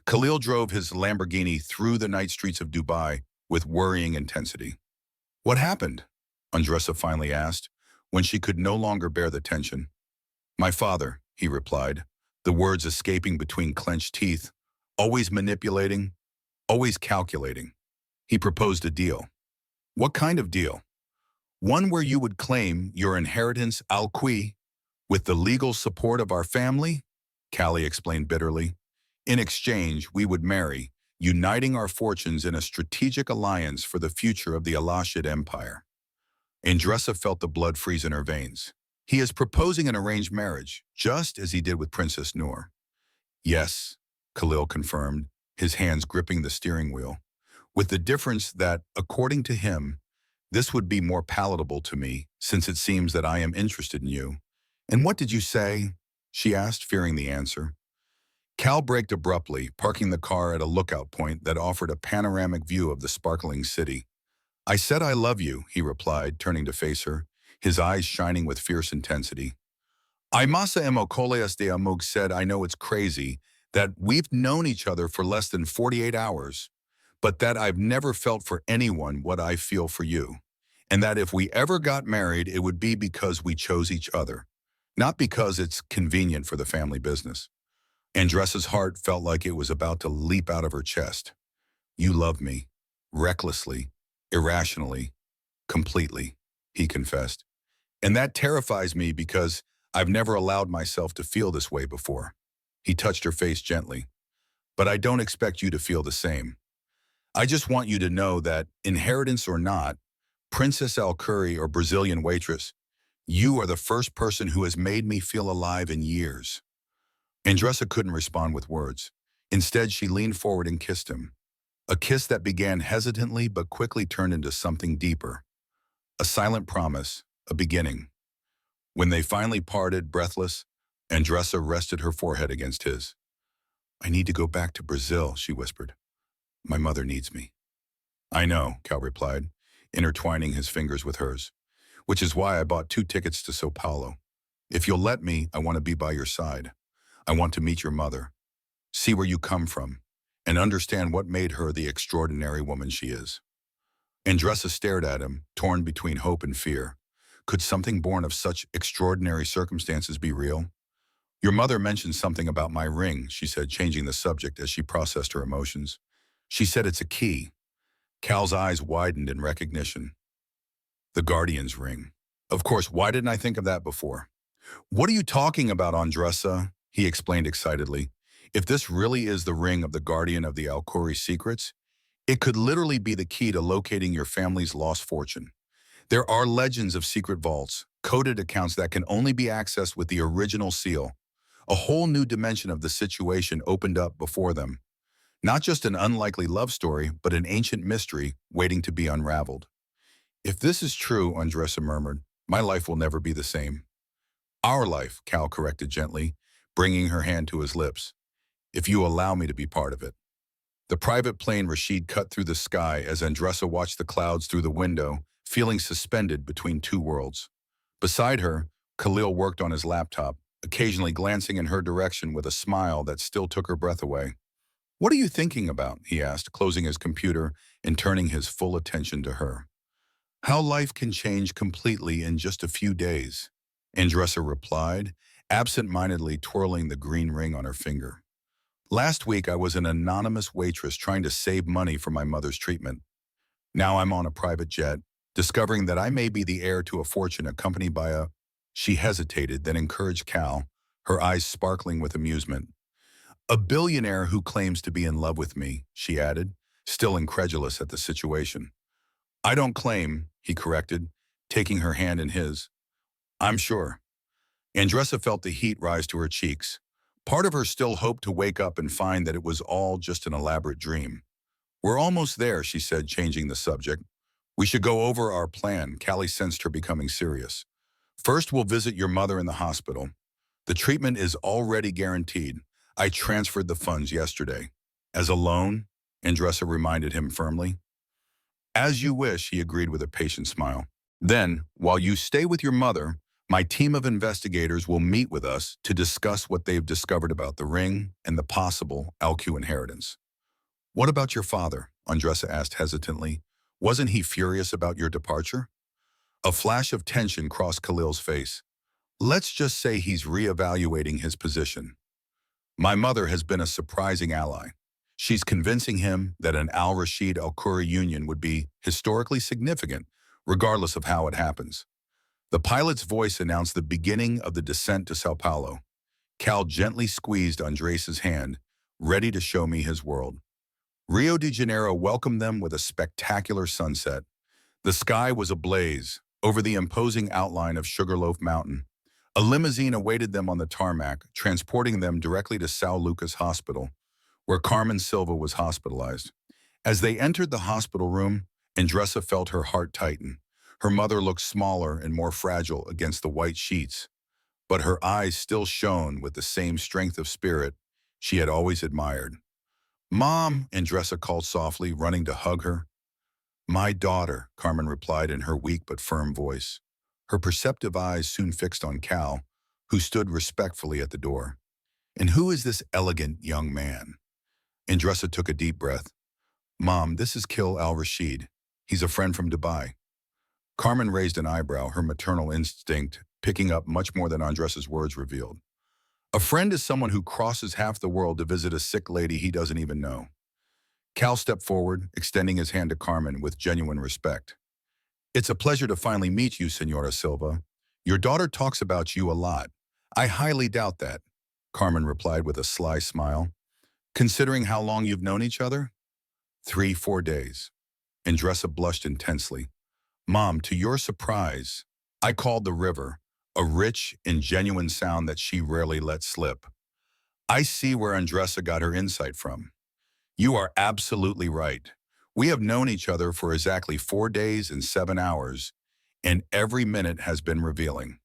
Khalil drove his Lamborghini through the night streets of Dubai with worrying intensity. What happened? Andressa finally asked, when she could no longer bear the tension. My father, he replied, the words escaping between clenched teeth, always manipulating, always calculating. He proposed a deal. What kind of deal? One where you would claim your inheritance al-Khoury with the legal support of our family? Callie explained bitterly. In exchange, we would marry, uniting our fortunes in a strategic alliance for the future of the Alashid Empire. Andressa felt the blood freeze in her veins. He is proposing an arranged marriage, just as he did with Princess Noor. Yes, Khalil confirmed, his hands gripping the steering wheel, with the difference that, according to him, this would be more palatable to me, since it seems that I am interested in you. And what did you say? She asked, fearing the answer. Cal braked abruptly, parking the car at a lookout point that offered a panoramic view of the sparkling city. I said I love you, he replied, turning to face her, his eyes shining with fierce intensity. Imasa Emokoleas de Amug said I know it's crazy, that we've known each other for less than 48 hours, but that I've never felt for anyone what I feel for you, and that if we ever got married, it would be because we chose each other, not because it's convenient for the family business. Andressa's heart felt like it was about to leap out of her chest. You love me, recklessly, irrationally, completely, he confessed. And that terrifies me because I've never allowed myself to feel this way before. He touched her face gently. But I don't expect you to feel the same. I just want you to know that, inheritance or not, Princess Al-Khoury or Brazilian waitress, you are the first person who has made me feel alive in years. Andressa couldn't respond with words. Instead, she leaned forward and kissed him. A kiss that began hesitantly but quickly turned into something deeper. A silent promise, a beginning. When they finally parted, breathless, Andressa rested her forehead against his. I need to go back to Brazil, she whispered. My mother needs me. I know, Cal replied, intertwining his fingers with hers, which is why I bought 2 tickets to Sao Paulo. If you'll let me, I want to be by your side. I want to meet your mother, see where you come from, and understand what made her the extraordinary woman she is. Andressa stared at him, torn between hope and fear. Could something born of such extraordinary circumstances be real? Your mother mentioned something about my ring, she said, changing the subject as she processed her emotions. She said it's a key. Cal's eyes widened in recognition. The Guardian's ring. Of course, why didn't I think of that before? What are you talking about, Andressa? He explained excitedly. If this really is the ring of the Guardian of the Al-Khoury secrets, it could literally be the key to locating your family's lost fortune. There are legends of secret vaults, coded accounts that can only be accessed with the original seal. A whole new dimension of the situation opened up before them. Not just an unlikely love story, but an ancient mystery waiting to be unraveled. If this is true, Andressa murmured, my life will never be the same. Our life, Cal corrected gently, bringing her hand to his lips. If you allow me to be part of it. The private plane Rashid cut through the sky as Andressa watched the clouds through the window, feeling suspended between 2 worlds. Beside her, Khalil worked on his laptop, occasionally glancing in her direction with a smile that still took her breath away. What are you thinking about? He asked, closing his computer and turning his full attention to her. How life can change completely in just a few days. Andressa replied, absent-mindedly twirling the green ring on her finger. Last week, I was an anonymous waitress trying to save money for my mother's treatment. Now I'm on a private jet, discovering that I may be the heir to a fortune accompanied by a... She hesitated, then encouraged Cal, her eyes sparkling with amusement. A billionaire who claims to be in love with me, she added, still incredulous at the situation. I don't claim, he corrected, taking her hand in his. I'm sure. Andressa felt the heat rise to her cheeks. Part of her still hoped to wake up and find that it was all just an elaborate dream. We're almost there, she said, changing the subject. We should go over our plan. Callie sensed her becoming serious. First, we'll visit your mother in the hospital. The treatment is already guaranteed. I transferred the funds yesterday. As a loan, Andressa reminded him firmly. As you wish, he agreed with a patient smile. Then, while you stay with your mother, my team of investigators will meet with us to discuss what they've discovered about the ring and the possible Alcu inheritance. What about your father? Andressa asked hesitantly. Wasn't he furious about your departure? A flash of tension crossed Khalil's face. Let's just say he's reevaluating his position. My mother has been a surprising ally. She's convincing him that an Al-Rashid Al-Khoury union would be historically significant, regardless of how it happens. The pilot's voice announced the beginning of the descent to Sao Paulo. Cal gently squeezed Andresa's hand, ready to show me his world. Rio de Janeiro welcomed them with a spectacular sunset. The sky was ablaze over the imposing outline of Sugarloaf Mountain. A limousine awaited them on the tarmac, transporting them directly to São Lucas Hospital, where Carmen Silva was hospitalized. As they entered the hospital room, Andressa felt her heart tighten. Her mother looked smaller and more fragile against the white sheets, but her eyes still shone with the same strength of spirit she had always admired. Mom, Andressa called softly, running to hug her. My daughter, Carmen replied in her weak but firm voice. Her perceptive eyes soon fixed on Cal, who stood respectfully at the door. And who is this elegant young man? Andressa took a deep breath. Mom, this is Kil Al-Rashid. He's a friend from Dubai. Carmen raised an eyebrow, her maternal instinct picking up much more than Andressa's words revealed. A friend is someone who crosses half the world to visit a sick lady he doesn't even know. Cal stepped forward, extending his hand to Carmen with genuine respect. It's a pleasure to finally meet you, Senora Silva. Your daughter talks about you a lot. I highly doubt that, Carmen replied with a sly smile. Considering how long you've known each other? 3-4 days. Andressa blushed intensely. Mom, to your surprise, I called the river, a rich and genuine sound that she rarely lets slip. I see where Andressa got her insight from. You are absolutely right. We have known each other for exactly 4 days and 7 hours, and every minute has been revealing.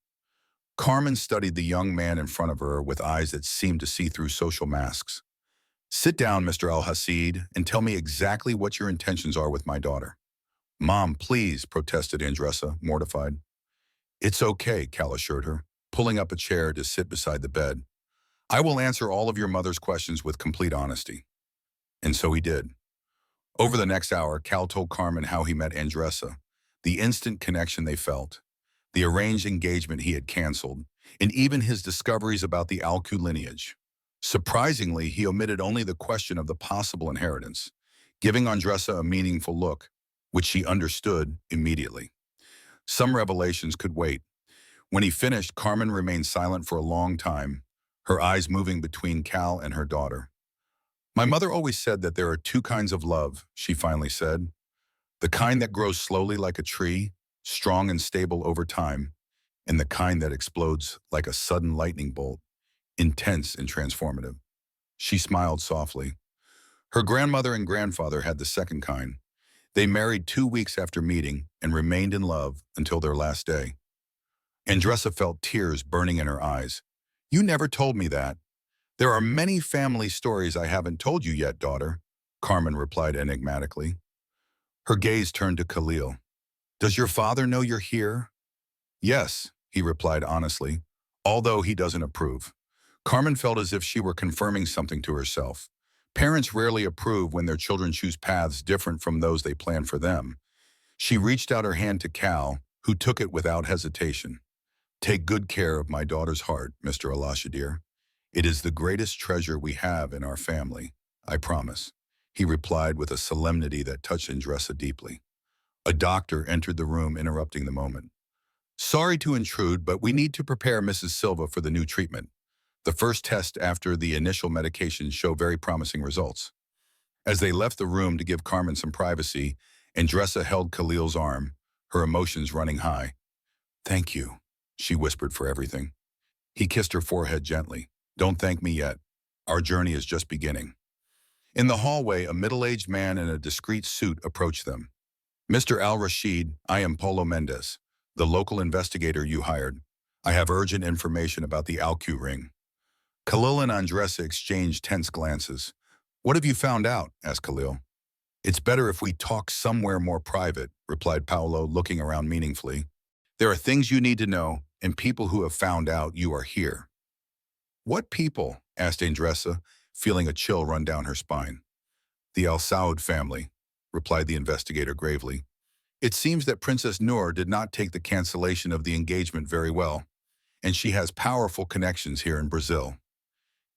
Carmen studied the young man in front of her with eyes that seemed to see through social masks. Sit down, Mr. Al-Hasid, and tell me exactly what your intentions are with my daughter. Mom, please, protested Andressa, mortified. It's okay, Cal assured her, pulling up a chair to sit beside the bed. I will answer all of your mother's questions with complete honesty. And so he did. Over the next hour, Cal told Carmen how he met Andressa, the instant connection they felt, the arranged engagement he had canceled, and even his discoveries about the Alcu lineage. Surprisingly, he omitted only the question of the possible inheritance, giving Andressa a meaningful look, which she understood immediately. Some revelations could wait. When he finished, Carmen remained silent for a long time, her eyes moving between Cal and her daughter. My mother always said that there are 2 kinds of love, she finally said. The kind that grows slowly like a tree, strong and stable over time, and the kind that explodes like a sudden lightning bolt, intense and transformative. She smiled softly. Her grandmother and grandfather had the second kind. They married 2 weeks after meeting and remained in love until their last day. Andressa felt tears burning in her eyes. You never told me that. There are many family stories I haven't told you yet, daughter, Carmen replied enigmatically. Her gaze turned to Khalil. Does your father know you're here? Yes, he replied honestly, although he doesn't approve. Carmen felt as if she were confirming something to herself. Parents rarely approve when their children choose paths different from those they plan for them. She reached out her hand to Cal, who took it without hesitation. Take good care of my daughter's heart, Mr. Alashadir. It is the greatest treasure we have in our family, I promise, he replied with a solemnity that touched Andressa deeply. A doctor entered the room, interrupting the moment. Sorry to intrude, but we need to prepare Mrs. Silva for the new treatment. The first test after the initial medications show very promising results. As they left the room to give Carmen some privacy, Andressa held Khalil's arm, her emotions running high. Thank you, she whispered, for everything. He kissed her forehead gently. Don't thank me yet. Our journey is just beginning. In the hallway, a middle-aged man in a discreet suit approached them. Mr. Al-Rashid, I am Paulo Mendez, the local investigator you hired. I have urgent information about the Al-Q ring. Khalil and Andressa exchanged tense glances. What have you found out? Asked Khalil. It's better if we talk somewhere more private, replied Paulo, looking around meaningfully. There are things you need to know, and people who have found out you are here. What people? Asked Andressa, feeling a chill run down her spine. The Al Saud family, replied the investigator gravely. It seems that Princess Noor did not take the cancellation of the engagement very well, and she has powerful connections here in Brazil.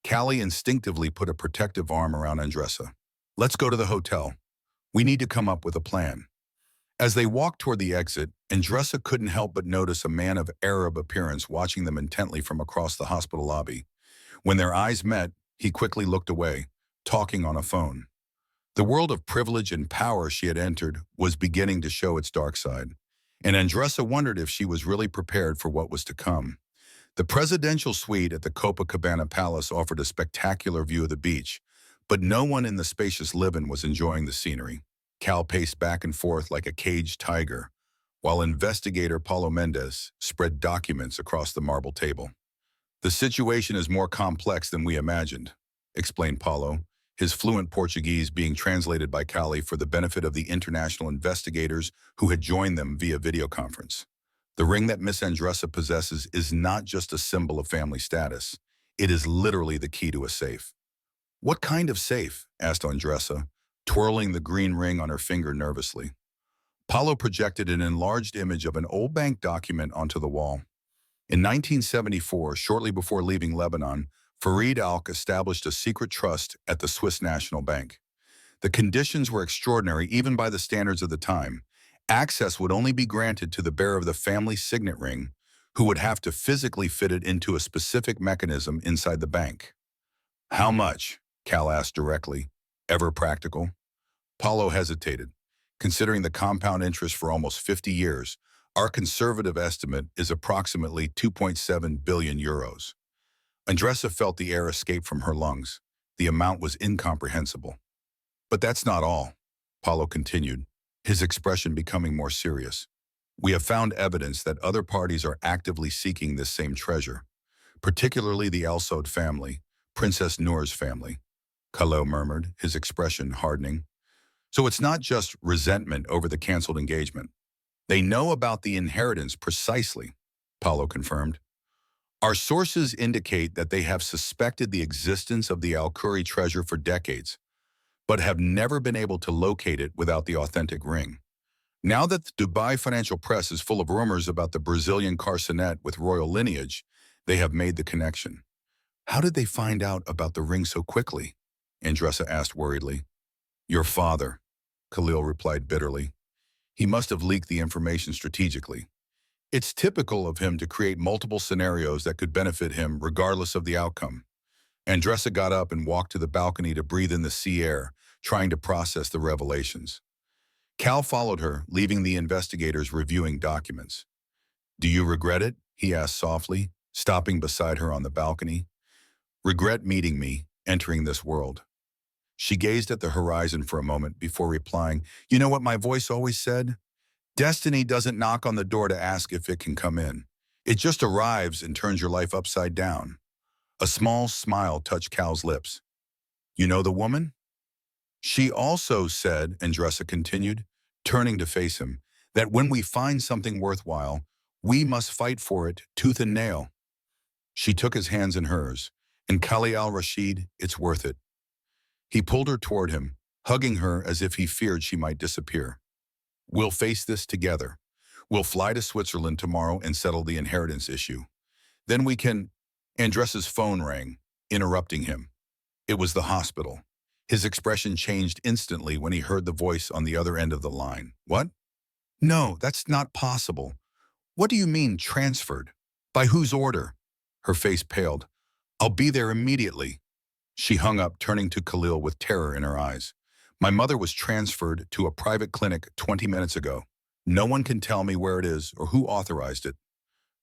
Callie instinctively put a protective arm around Andressa. Let's go to the hotel. We need to come up with a plan. As they walked toward the exit, Andressa couldn't help but notice a man of Arab appearance watching them intently from across the hospital lobby. When their eyes met, he quickly looked away, talking on a phone. The world of privilege and power she had entered was beginning to show its dark side, and Andressa wondered if she was really prepared for what was to come. The presidential suite at the Copacabana Palace offered a spectacular view of the beach, but no one in the spacious living was enjoying the scenery. Cal paced back and forth like a caged tiger, while investigator Paulo Mendez spread documents across the marble table. The situation is more complex than we imagined, explained Paulo, his fluent Portuguese being translated by Callie for the benefit of the international investigators who had joined them via video conference. The ring that Miss Andressa possesses is not just a symbol of family status. It is literally the key to a safe. What kind of safe? Asked Andressa, twirling the green ring on her finger nervously. Paulo projected an enlarged image of an old bank document onto the wall. In 1974, shortly before leaving Lebanon, Farid Alk established a secret trust at the Swiss National Bank. The conditions were extraordinary even by the standards of the time. Access would only be granted to the bearer of the family signet ring, who would have to physically fit it into a specific mechanism inside the bank. How much? Cal asked directly. Ever practical? Paulo hesitated. Considering the compound interest for almost 50 years, our conservative estimate is approximately 2.7 billion euros. Andressa felt the air escape from her lungs. The amount was incomprehensible. But that's not all, Paulo continued, his expression becoming more serious. We have found evidence that other parties are actively seeking this same treasure, particularly the Al Saud family, Princess Noor's family. Khalil murmured, his expression hardening. So it's not just resentment over the canceled engagement. They know about the inheritance precisely, Paulo confirmed. Our sources indicate that they have suspected the existence of the Al-Khoury treasure for decades, but have never been able to locate it without the authentic ring. Now that the Dubai financial press is full of rumors about the Brazilian carcinet with royal lineage, they have made the connection. How did they find out about the ring so quickly? Andressa asked worriedly. Your father, Khalil replied bitterly. He must have leaked the information strategically. It's typical of him to create multiple scenarios that could benefit him regardless of the outcome. Andressa got up and walked to the balcony to breathe in the sea air, trying to process the revelations. Cal followed her, leaving the investigators reviewing documents. Do you regret it? He asked softly, stopping beside her on the balcony. Regret meeting me, entering this world. She gazed at the horizon for a moment before replying, You know what my voice always said? Destiny doesn't knock on the door to ask if it can come in. It just arrives and turns your life upside down. A small smile touched Cal's lips. You know the woman? She also said, Andressa continued, turning to face him, that when we find something worthwhile, we must fight for it tooth and nail. She took his hands in hers, and Khalil al-Rashid, it's worth it. He pulled her toward him, hugging her as if he feared she might disappear. We'll face this together. We'll fly to Switzerland tomorrow and settle the inheritance issue. Then we can—" Andressa's phone rang, interrupting him. It was the hospital. His expression changed instantly when he heard the voice on the other end of the line. "What? No, that's not possible. What do you mean, transferred? By whose order?" Her face paled. "I'll be there immediately." She hung up, turning to Khalil with terror in her eyes. "My mother was transferred to a private clinic 20 minutes ago. No one can tell me where it is or who authorized it."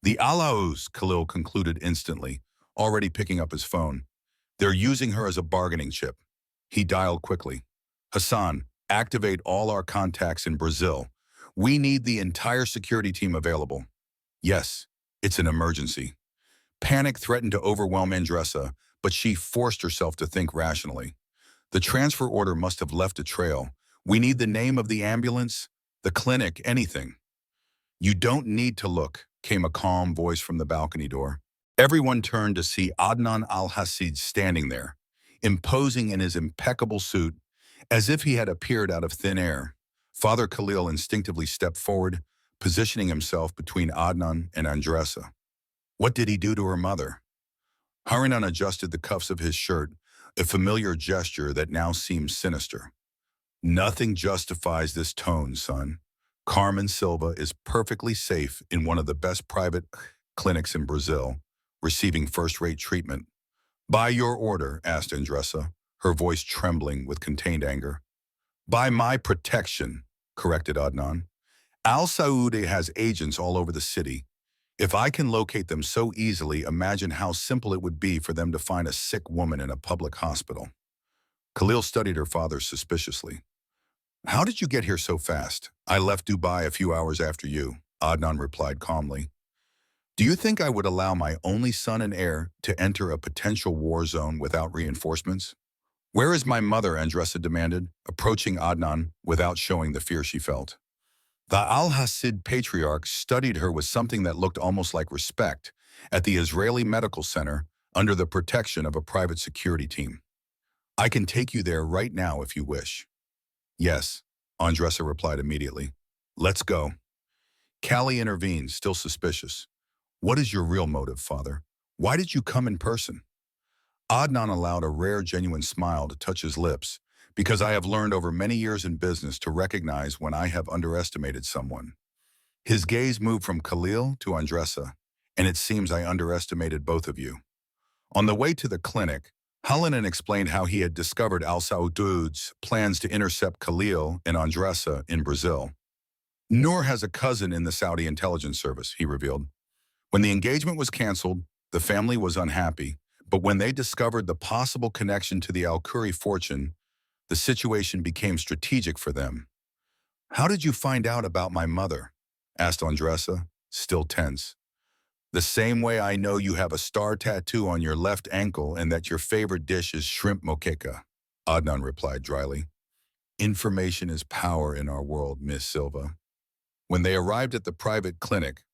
"The Alaus," Khalil concluded instantly, already picking up his phone. "They're using her as a bargaining chip." He dialed quickly. "Hassan, activate all our contacts in Brazil. We need the entire security team available." "Yes, it's an emergency." Panic threatened to overwhelm Andressa, but she forced herself to think rationally. "The transfer order must have left a trail. We need the name of the ambulance, the clinic, anything." "You don't need to look," came a calm voice from the balcony door. Everyone turned to see Adnan al-Hassid standing there, imposing in his impeccable suit, as if he had appeared out of thin air. Father Khalil instinctively stepped forward, positioning himself between Adnan and Andressa. What did he do to her mother? Harinan adjusted the cuffs of his shirt, a familiar gesture that now seemed sinister. "Nothing justifies this tone, son. Carmen Silva is perfectly safe in one of the best private clinics in Brazil, receiving first-rate treatment." "By your order?" asked Andressa, her voice trembling with contained anger. "By my protection," corrected Adnan. "Al-Saudi has agents all over the city. If I can locate them so easily, imagine how simple it would be for them to find a sick woman in a public hospital." Khalil studied her father suspiciously. "How did you get here so fast?" "I left Dubai a few hours after you," Adnan replied calmly. "Do you think I would allow my only son and heir to enter a potential war zone without reinforcements?" "Where is my mother?" Andressa demanded, approaching Adnan without showing the fear she felt. The Al-Hassid patriarch studied her with something that looked almost like respect at the Israeli Medical Center under the protection of a private security team. "I can take you there right now if you wish." "Yes," Andressa replied immediately. "Let's go." Callie intervened, still suspicious. "What is your real motive, father? Why did you come in person?" Adnan allowed a rare, genuine smile to touch his lips, "Because I have learned over many years in business to recognize when I have underestimated someone." His gaze moved from Khalil to Andressa, "And it seems I underestimated both of you." On the way to the clinic, Hallinan explained how he had discovered Al-Saud's plans to intercept Khalil and Andressa in Brazil. "Noor has a cousin in the Saudi intelligence service," he revealed. When the engagement was canceled, the family was unhappy, but when they discovered the possible connection to the Al-Khoury fortune, the situation became strategic for them. "How did you find out about my mother?" asked Andressa, still tense. "The same way I know you have a star tattoo on your left ankle and that your favorite dish is shrimp moqueca," Adnan replied dryly. "Information is power in our world, Miss Silva." When they arrived at the private clinic,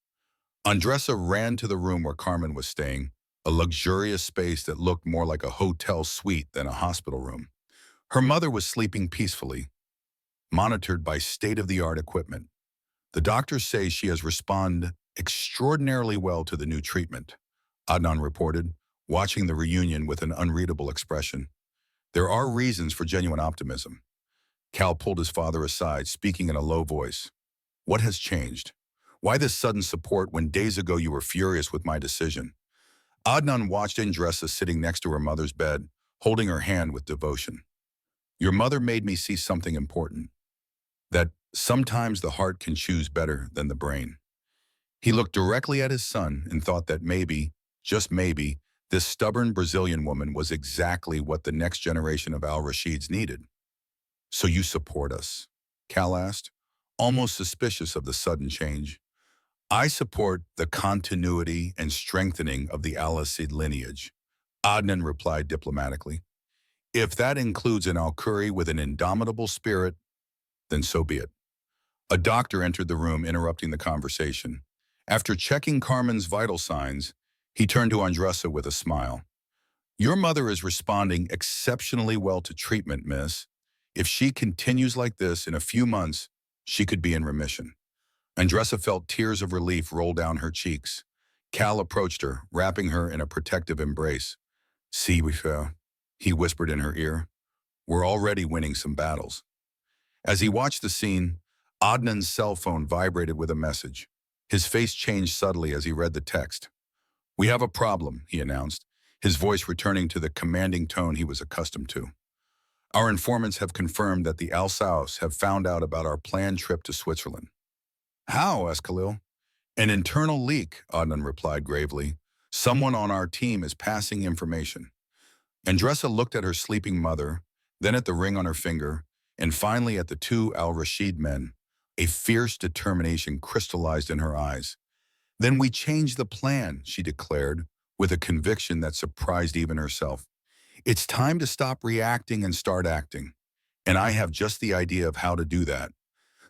Andressa ran to the room where Carmen was staying, a luxurious space that looked more like a hotel suite than a hospital room. Her mother was sleeping peacefully, monitored by state-of-the-art equipment. "The doctors say she has responded extraordinarily well to the new treatment," Adnan reported, watching the reunion with an unreadable expression. "There are reasons for genuine optimism." Cal pulled his father aside, speaking in a low voice. "What has changed? Why this sudden support when days ago you were furious with my decision?" Adnan watched Andressa sitting next to her mother's bed, holding her hand with devotion. "Your mother made me see something important, that sometimes the heart can choose better than the brain." He looked directly at his son and thought that maybe, just maybe, this stubborn Brazilian woman was exactly what the next generation of al-Rashids needed. "So you support us?" Cal asked, almost suspicious of the sudden change. "I support the continuity and strengthening of the al-Assid lineage," Adnan replied diplomatically. "If that includes an al-Khoury with an indomitable spirit, then so be it." A doctor entered the room, interrupting the conversation. After checking Carmen's vital signs, he turned to Andressa with a smile. "Your mother is responding exceptionally well to treatment, miss. If she continues like this, in a few months, she could be in remission." Andressa felt tears of relief roll down her cheeks. Cal approached her, wrapping her in a protective embrace. See, we fail, he whispered in her ear. We're already winning some battles. As he watched the scene, Adnan's cell phone vibrated with a message. His face changed subtly as he read the text. We have a problem, he announced, his voice returning to the commanding tone he was accustomed to. Our informants have confirmed that the Al-Saus have found out about our planned trip to Switzerland. How? Asked Khalil. An internal leak, Adnan replied gravely. Someone on our team is passing information. Andressa looked at her sleeping mother, then at the ring on her finger, and finally at the two Al-Rashid men. A fierce determination crystallized in her eyes. Then we changed the plan, she declared, with a conviction that surprised even herself. It's time to stop reacting and start acting. And I have just the idea of how to do that.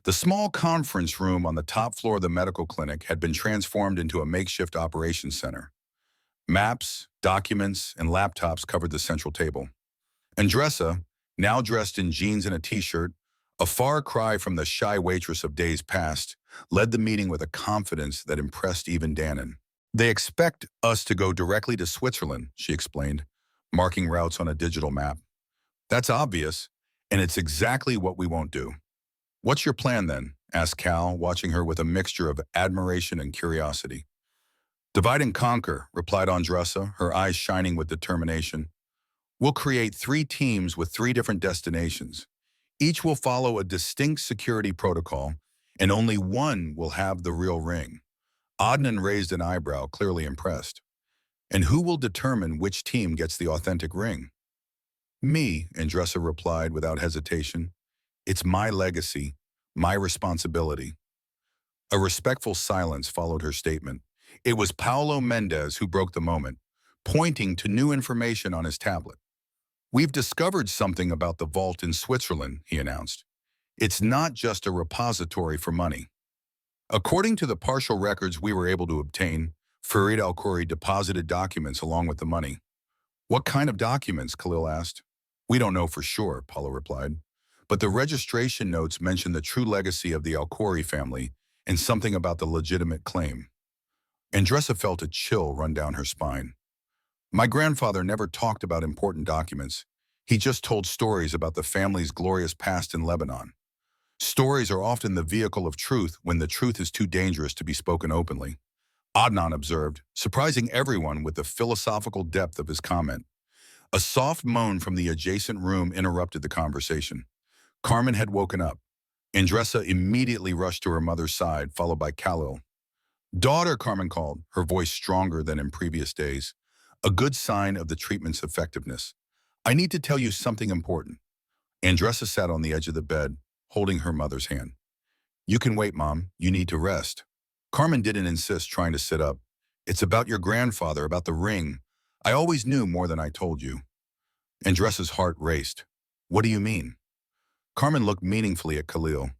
The small conference room on the top floor of the medical clinic had been transformed into a makeshift operations center. Maps, documents, and laptops covered the central table. Andressa, now dressed in jeans and a t-shirt, a far cry from the shy waitress of days past, led the meeting with a confidence that impressed even Dannon. They expect us to go directly to Switzerland, she explained, marking routes on a digital map. That's obvious, and it's exactly what we won't do. What's your plan then? Asked Cal, watching her with a mixture of admiration and curiosity. Divide and conquer, replied Andressa, her eyes shining with determination. We'll create 3 teams with 3 different destinations. Each will follow a distinct security protocol, and only one will have the real ring. Adnan raised an eyebrow, clearly impressed. And who will determine which team gets the authentic ring? Me, Andressa replied without hesitation. It's my legacy, my responsibility. A respectful silence followed her statement. It was Paulo Mendez who broke the moment, pointing to new information on his tablet. We've discovered something about the vault in Switzerland, he announced. It's not just a repository for money. According to the partial records we were able to obtain, Farid Al-Khoury deposited documents along with the money. What kind of documents? Khalil asked. We don't know for sure, Paulo replied. But the registration notes mention the true legacy of the Al-Khoury family and something about the legitimate claim. Andressa felt a chill run down her spine. My grandfather never talked about important documents. He just told stories about the family's glorious past in Lebanon. Stories are often the vehicle of truth when the truth is too dangerous to be spoken openly. Adnan observed, surprising everyone with the philosophical depth of his comment. A soft moan from the adjacent room interrupted the conversation. Carmen had woken up. Andressa immediately rushed to her mother's side, followed by Khalil. Daughter, Carmen called, her voice stronger than in previous days. A good sign of the treatment's effectiveness. I need to tell you something important. Andressa sat on the edge of the bed, holding her mother's hand. You can wait, Mom. You need to rest. Carmen didn't insist, trying to sit up. It's about your grandfather, about the ring. I always knew more than I told you. Andressa's heart raced. What do you mean? Carmen looked meaningfully at Khalil.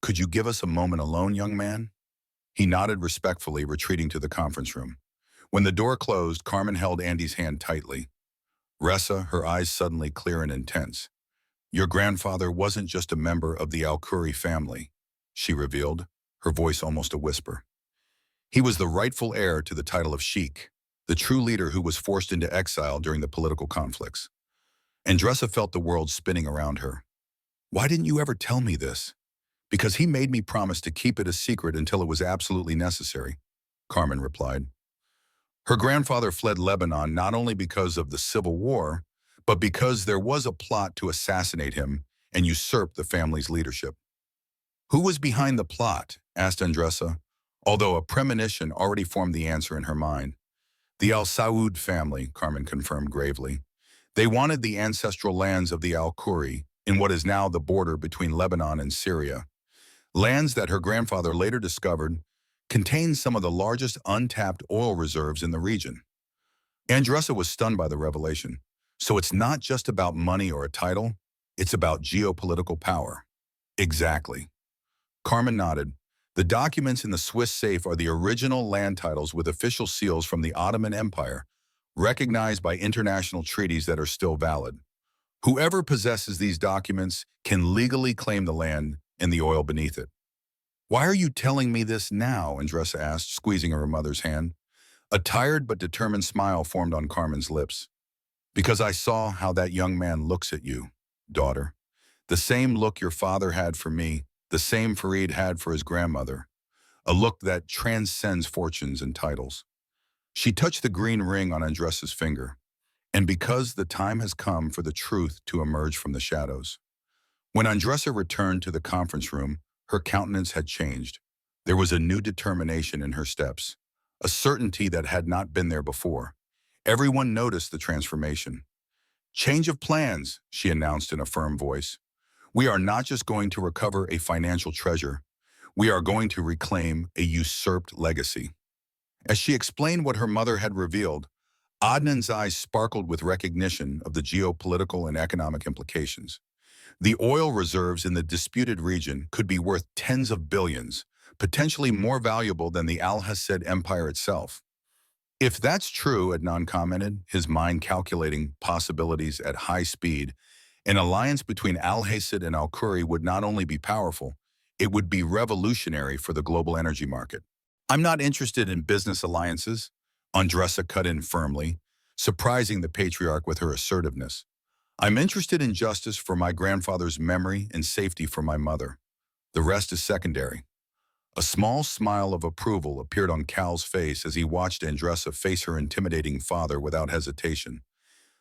Could you give us a moment alone, young man? He nodded respectfully, retreating to the conference room. When the door closed, Carmen held Andy's hand tightly. Ressa, her eyes suddenly clear and intense. Your grandfather wasn't just a member of the Al-Khoury family, she revealed, her voice almost a whisper. He was the rightful heir to the title of Sheikh, the true leader who was forced into exile during the political conflicts. Andressa felt the world spinning around her. Why didn't you ever tell me this? Because he made me promise to keep it a secret until it was absolutely necessary, Carmen replied. Her grandfather fled Lebanon not only because of the civil war, but because there was a plot to assassinate him and usurp the family's leadership. Who was behind the plot? Asked Andressa, although a premonition already formed the answer in her mind. The Al-Saud family, Carmen confirmed gravely. They wanted the ancestral lands of the Al-Khoury in what is now the border between Lebanon and Syria. Lands that her grandfather later discovered contained some of the largest untapped oil reserves in the region. Andressa was stunned by the revelation. So it's not just about money or a title, it's about geopolitical power. Exactly. Carmen nodded. The documents in the Swiss safe are the original land titles with official seals from the Ottoman Empire, recognized by international treaties that are still valid. Whoever possesses these documents can legally claim the land and the oil beneath it. Why are you telling me this now? Andressa asked, squeezing her mother's hand. A tired but determined smile formed on Carmen's lips. Because I saw how that young man looks at you, daughter. The same look your father had for me, the same Fareed had for his grandmother. A look that transcends fortunes and titles. She touched the green ring on Andressa's finger. And because the time has come for the truth to emerge from the shadows. When Andressa returned to the conference room, her countenance had changed. There was a new determination in her steps, a certainty that had not been there before. Everyone noticed the transformation. Change of plans, she announced in a firm voice. We are not just going to recover a financial treasure. We are going to reclaim a usurped legacy. As she explained what her mother had revealed, Adnan's eyes sparkled with recognition of the geopolitical and economic implications. The oil reserves in the disputed region could be worth tens of billions, potentially more valuable than the Al-Hassid Empire itself. If that's true, Adnan commented, his mind calculating possibilities at high speed, an alliance between Al-Hassid and Al-Khoury would not only be powerful, it would be revolutionary for the global energy market. I'm not interested in business alliances, Andressa cut in firmly, surprising the patriarch with her assertiveness. I'm interested in justice for my grandfather's memory and safety for my mother. The rest is secondary. A small smile of approval appeared on Cal's face as he watched Andressa face her intimidating father without hesitation.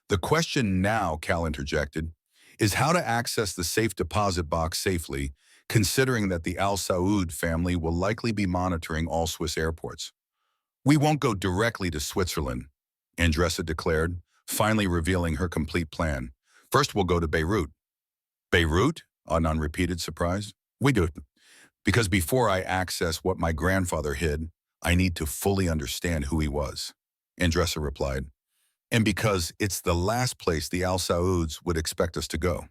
The question now, Cal interjected, is how to access the safe deposit box safely, considering that the Al Saud family will likely be monitoring all Swiss airports. We won't go directly to Switzerland, Andressa declared, finally revealing her complete plan. First, we'll go to Beirut. Beirut? Adnan repeated, surprised. We do. Because before I access what my grandfather hid, I need to fully understand who he was, Andressa replied. And because it's the last place the Al Sauds would expect us to go.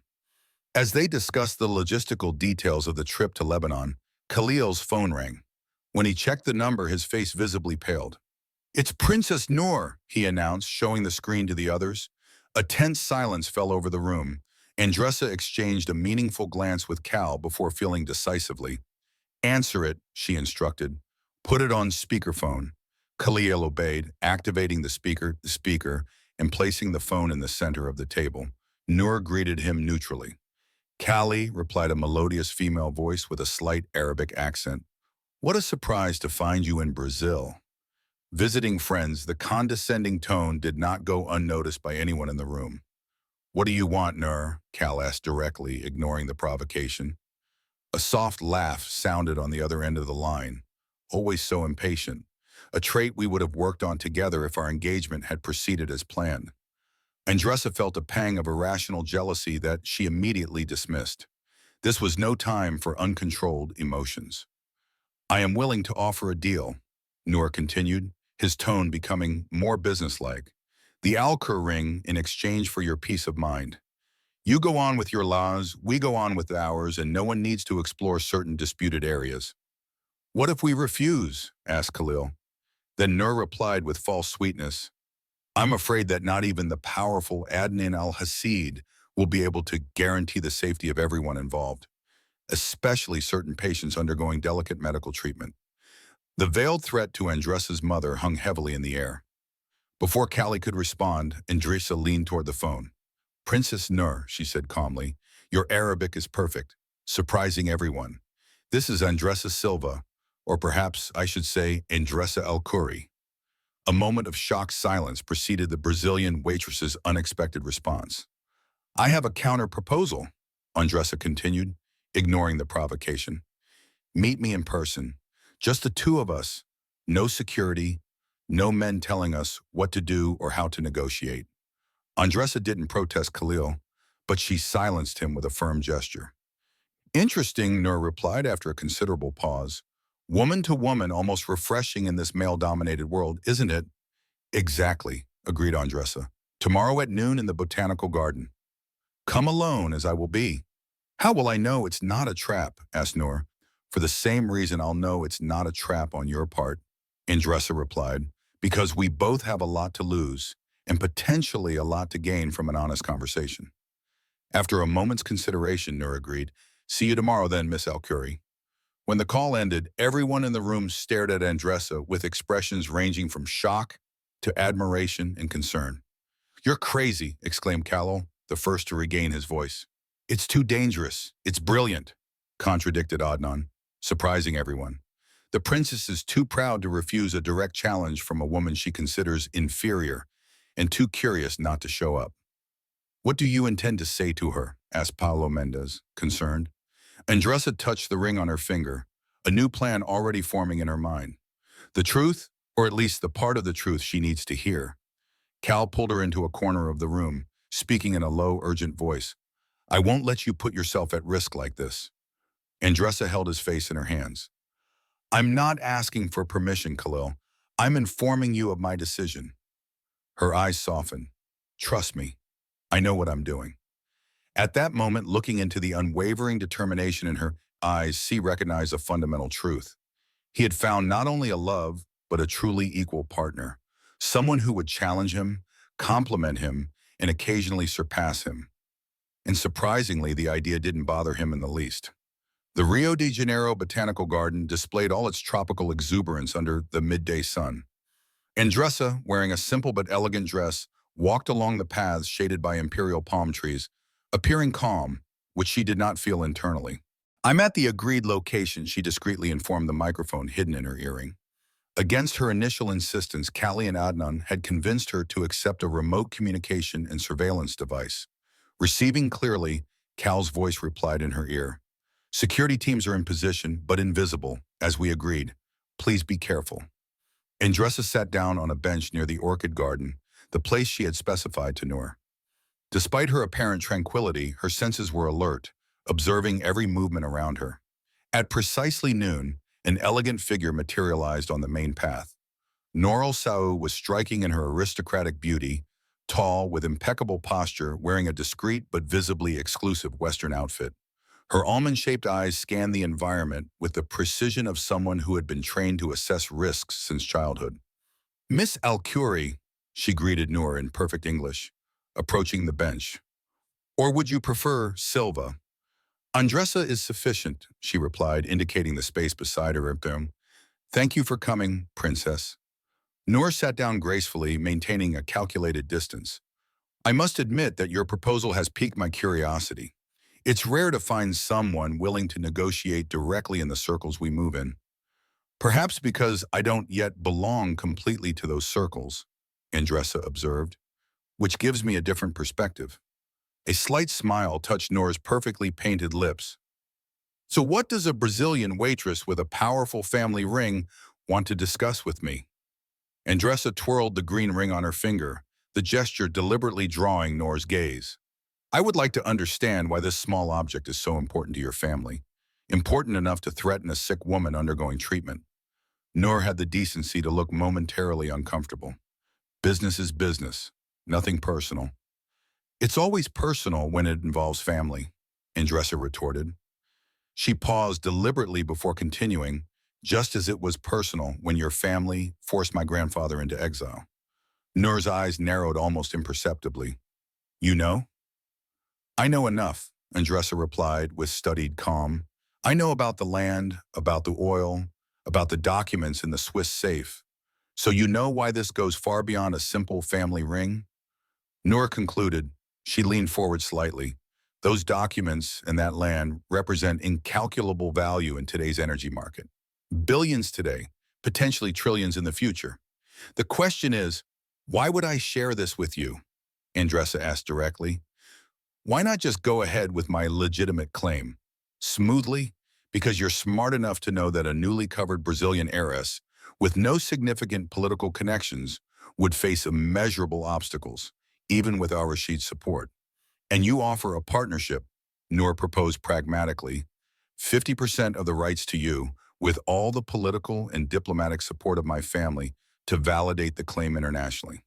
As they discussed the logistical details of the trip to Lebanon, Khalil's phone rang. When he checked the number, his face visibly paled. It's Princess Noor, he announced, showing the screen to the others. A tense silence fell over the room. Andressa exchanged a meaningful glance with Cal before feeling decisively. Answer it, she instructed. Put it on speakerphone. Khalil obeyed, activating the speaker, and placing the phone in the center of the table. Noor greeted him neutrally. Kali, replied a melodious female voice with a slight Arabic accent. What a surprise to find you in Brazil. Visiting friends, the condescending tone did not go unnoticed by anyone in the room. What do you want, Noor? Cal asked directly, ignoring the provocation. A soft laugh sounded on the other end of the line. Always so impatient. A trait we would have worked on together if our engagement had proceeded as planned. Andressa felt a pang of irrational jealousy that she immediately dismissed. This was no time for uncontrolled emotions. I am willing to offer a deal, Noor continued, his tone becoming more businesslike. The Al-Khoury ring in exchange for your peace of mind. You go on with your laws, we go on with ours, and no one needs to explore certain disputed areas. What if we refuse? Asked Khalil. Then Noor replied with false sweetness. I'm afraid that not even the powerful Adnan al-Hassid will be able to guarantee the safety of everyone involved, especially certain patients undergoing delicate medical treatment. The veiled threat to Andressa's mother hung heavily in the air. Before Callie could respond, Andressa leaned toward the phone. Princess Noor, she said calmly, your Arabic is perfect, surprising everyone. This is Andressa Silva, or perhaps I should say Andressa Al-Khoury. A moment of shocked silence preceded the Brazilian waitress's unexpected response. I have a counter-proposal, Andressa continued, ignoring the provocation. Meet me in person, just the two of us, no security, no men telling us what to do or how to negotiate. Andressa didn't protest Khalil, but she silenced him with a firm gesture. Interesting, Noor replied after a considerable pause. Woman to woman, almost refreshing in this male-dominated world, isn't it? Exactly, agreed Andressa. Tomorrow at noon in the botanical garden. Come alone, as I will be. How will I know it's not a trap? Asked Noor. For the same reason I'll know it's not a trap on your part, Andressa replied, because we both have a lot to lose and potentially a lot to gain from an honest conversation. After a moment's consideration, Noor agreed. See you tomorrow then, Miss Al-Khoury. When the call ended, everyone in the room stared at Andressa with expressions ranging from shock to admiration and concern. "You're crazy," exclaimed Callow, the first to regain his voice. "It's too dangerous. It's brilliant," contradicted Adnan, surprising everyone. The princess is too proud to refuse a direct challenge from a woman she considers inferior and too curious not to show up. "What do you intend to say to her?" asked Paulo Mendez, concerned. Andressa touched the ring on her finger, a new plan already forming in her mind. The truth, or at least the part of the truth she needs to hear. Cal pulled her into a corner of the room, speaking in a low, urgent voice. "I won't let you put yourself at risk like this." Andressa held his face in her hands. "I'm not asking for permission, Khalil. I'm informing you of my decision." Her eyes softened. "Trust me, I know what I'm doing." At that moment, looking into the unwavering determination in her eyes, he recognized a fundamental truth. He had found not only a love, but a truly equal partner. Someone who would challenge him, compliment him, and occasionally surpass him. And surprisingly, the idea didn't bother him in the least. The Rio de Janeiro Botanical Garden displayed all its tropical exuberance under the midday sun. Andressa, wearing a simple but elegant dress, walked along the paths shaded by imperial palm trees, appearing calm, which she did not feel internally. "I'm at the agreed location," she discreetly informed the microphone hidden in her earring. Against her initial insistence, Callie and Adnan had convinced her to accept a remote communication and surveillance device. Receiving clearly, Cal's voice replied in her ear. "Security teams are in position, but invisible, as we agreed. Please be careful." Andressa sat down on a bench near the orchid garden, the place she had specified to Noor. Despite her apparent tranquility, her senses were alert, observing every movement around her. At precisely noon, an elegant figure materialized on the main path. Noor al-Sau was striking in her aristocratic beauty, tall, with impeccable posture, wearing a discreet but visibly exclusive Western outfit. Her almond-shaped eyes scanned the environment with the precision of someone who had been trained to assess risks since childhood. "Miss Al-Khoury," she greeted Noor in perfect English, approaching the bench. "Or would you prefer Silva?" "Andressa is sufficient," she replied, indicating the space beside her. "Thank you for coming, Princess." Noor sat down gracefully, maintaining a calculated distance. "I must admit that your proposal has piqued my curiosity. It's rare to find someone willing to negotiate directly in the circles we move in. Perhaps because I don't yet belong completely to those circles," Andressa observed, "which gives me a different perspective." A slight smile touched Noor's perfectly painted lips. "So what does a Brazilian waitress with a powerful family ring want to discuss with me?" Andressa twirled the green ring on her finger, the gesture deliberately drawing Noor's gaze. "I would like to understand why this small object is so important to your family, important enough to threaten a sick woman undergoing treatment." Noor had the decency to look momentarily uncomfortable. "Business is business, nothing personal." "It's always personal when it involves family," Andressa retorted. She paused deliberately before continuing, "just as it was personal when your family forced my grandfather into exile." Noor's eyes narrowed almost imperceptibly. "You know?" "I know enough," Andressa replied with studied calm. "I know about the land, about the oil, about the documents in the Swiss safe. So you know why this goes far beyond a simple family ring?" Noor concluded. She leaned forward slightly. "Those documents and that land represent incalculable value in today's energy market. Billions today, potentially trillions in the future. The question is, why would I share this with you?" Andressa asked directly. "Why not just go ahead with my legitimate claim? Smoothly, because you're smart enough to know that a newly covered Brazilian heiress with no significant political connections would face immeasurable obstacles, even with our Rashid's support. And you offer a partnership," Noor proposed pragmatically, "50% of the rights to you, with all the political and diplomatic support of my family to validate the claim internationally.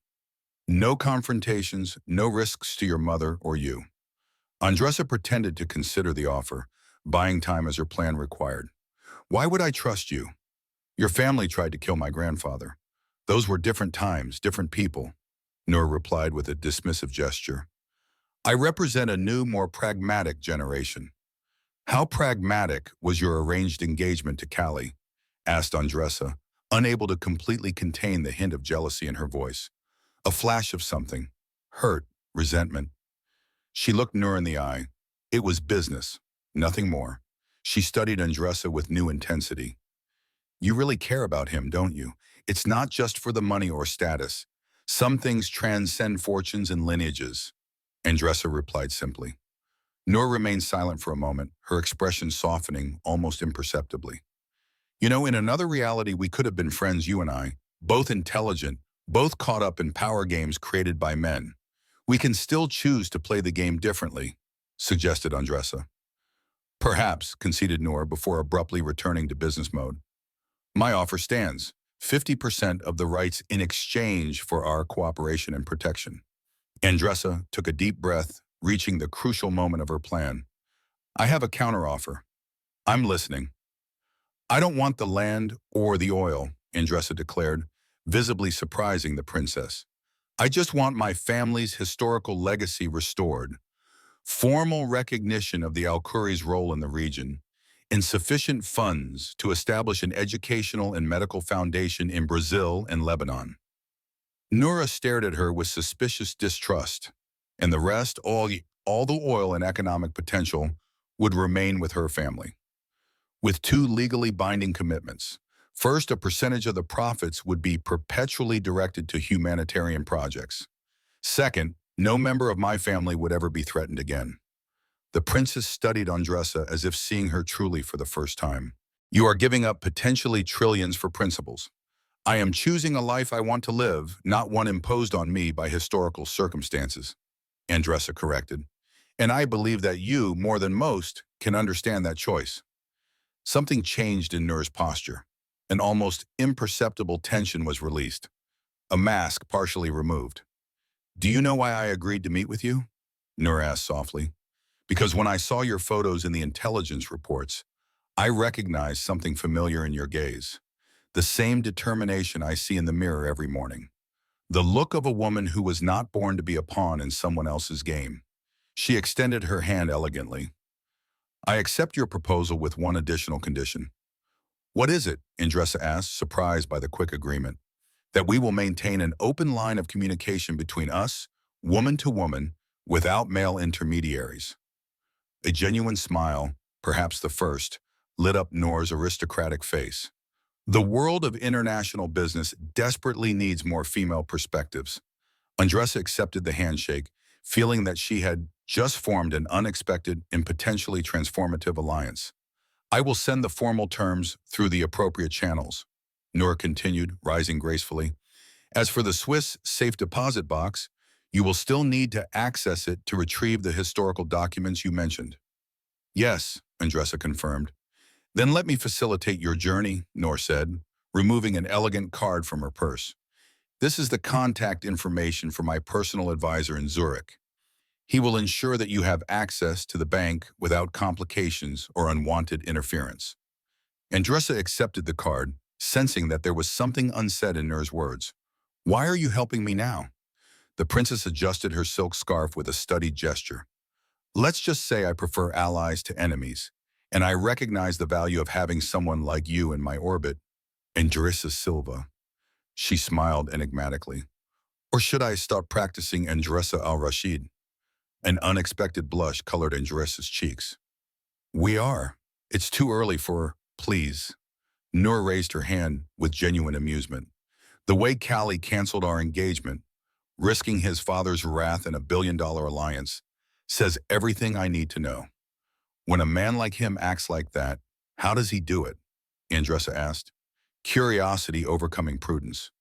No confrontations, no risks to your mother or you." Andressa pretended to consider the offer, buying time as her plan required. "Why would I trust you? Your family tried to kill my grandfather. Those were different times, different people," Noor replied with a dismissive gesture. "I represent a new, more pragmatic generation." How pragmatic was your arranged engagement to Callie? Asked Andressa, unable to completely contain the hint of jealousy in her voice. A flash of something. Hurt, resentment. She looked Noor in the eye. It was business, nothing more. She studied Andressa with new intensity. You really care about him, don't you? It's not just for the money or status. Some things transcend fortunes and lineages. Andressa replied simply. Noor remained silent for a moment, her expression softening almost imperceptibly. You know, in another reality, we could have been friends, you and I, both intelligent, both caught up in power games created by men. We can still choose to play the game differently, suggested Andressa. Perhaps, conceded Noor before abruptly returning to business mode. My offer stands. 50% of the rights in exchange for our cooperation and protection. Andressa took a deep breath, reaching the crucial moment of her plan. I have a counteroffer. I'm listening. I don't want the land or the oil, Andressa declared, visibly surprising the princess. I just want my family's historical legacy restored, formal recognition of the Al-Khoury's role in the region, and sufficient funds to establish an educational and medical foundation in Brazil and Lebanon. Noura stared at her with suspicious distrust, and the rest, all the oil and economic potential, would remain with her family. With two legally binding commitments. First, a percentage of the profits would be perpetually directed to humanitarian projects. Second, no member of my family would ever be threatened again. The princess studied Andressa as if seeing her truly for the first time. You are giving up potentially trillions for principles. I am choosing a life I want to live, not one imposed on me by historical circumstances, Andressa corrected. And I believe that you, more than most, can understand that choice. Something changed in Noor's posture. An almost imperceptible tension was released. A mask partially removed. Do you know why I agreed to meet with you? Noor asked softly. Because when I saw your photos in the intelligence reports, I recognized something familiar in your gaze. The same determination I see in the mirror every morning. The look of a woman who was not born to be a pawn in someone else's game. She extended her hand elegantly. I accept your proposal with one additional condition. What is it? Andressa asked, surprised by the quick agreement. That we will maintain an open line of communication between us, woman to woman, without male intermediaries. A genuine smile, perhaps the first, lit up Noor's aristocratic face. The world of international business desperately needs more female perspectives. Andressa accepted the handshake, feeling that she had just formed an unexpected and potentially transformative alliance. I will send the formal terms through the appropriate channels, Noor continued, rising gracefully. As for the Swiss safe deposit box, you will still need to access it to retrieve the historical documents you mentioned. Yes, Andressa confirmed. Then let me facilitate your journey, Noor said, removing an elegant card from her purse. This is the contact information for my personal advisor in Zurich. He will ensure that you have access to the bank without complications or unwanted interference. Andressa accepted the card, sensing that there was something unsaid in Noor's words. Why are you helping me now? The princess adjusted her silk scarf with a studied gesture. Let's just say I prefer allies to enemies, and I recognize the value of having someone like you in my orbit. Andressa Silva. She smiled enigmatically. Or should I start practicing Andressa al-Rashid? An unexpected blush colored Andressa's cheeks. We are. It's too early for, please. Noor raised her hand with genuine amusement. The way Callie canceled our engagement, risking his father's wrath in a billion-dollar alliance, says everything I need to know. When a man like him acts like that, how does he do it? Andressa asked. Curiosity overcoming prudence.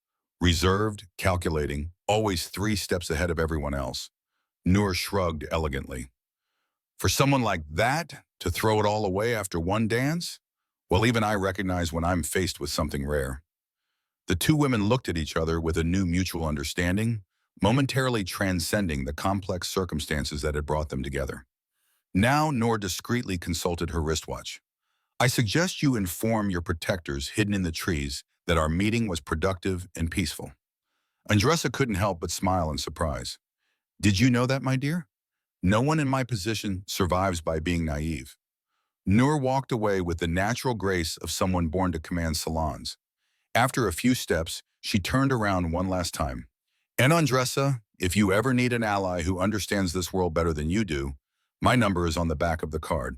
Reserved, calculating, always 3 steps ahead of everyone else. Noor shrugged elegantly. For someone like that to throw it all away after one dance? Well, even I recognize when I'm faced with something rare. The two women looked at each other with a new mutual understanding, momentarily transcending the complex circumstances that had brought them together. Now Noor discreetly consulted her wristwatch. I suggest you inform your protectors hidden in the trees that our meeting was productive and peaceful. Andressa couldn't help but smile in surprise. Did you know that, my dear? No one in my position survives by being naive. Noor walked away with the natural grace of someone born to command salons. After a few steps, she turned around one last time. And Andressa, if you ever need an ally who understands this world better than you do, my number is on the back of the card.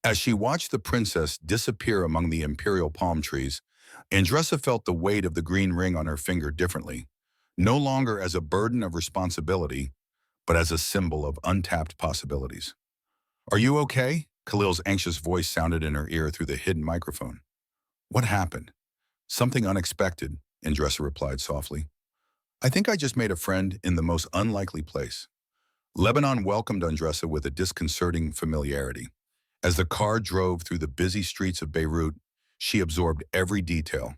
As she watched the princess disappear among the imperial palm trees, Andressa felt the weight of the green ring on her finger differently, no longer as a burden of responsibility, but as a symbol of untapped possibilities. Are you okay? Khalil's anxious voice sounded in her ear through the hidden microphone. What happened? Something unexpected, Andressa replied softly. I think I just made a friend in the most unlikely place. Lebanon welcomed Andressa with a disconcerting familiarity. As the car drove through the busy streets of Beirut, she absorbed every detail.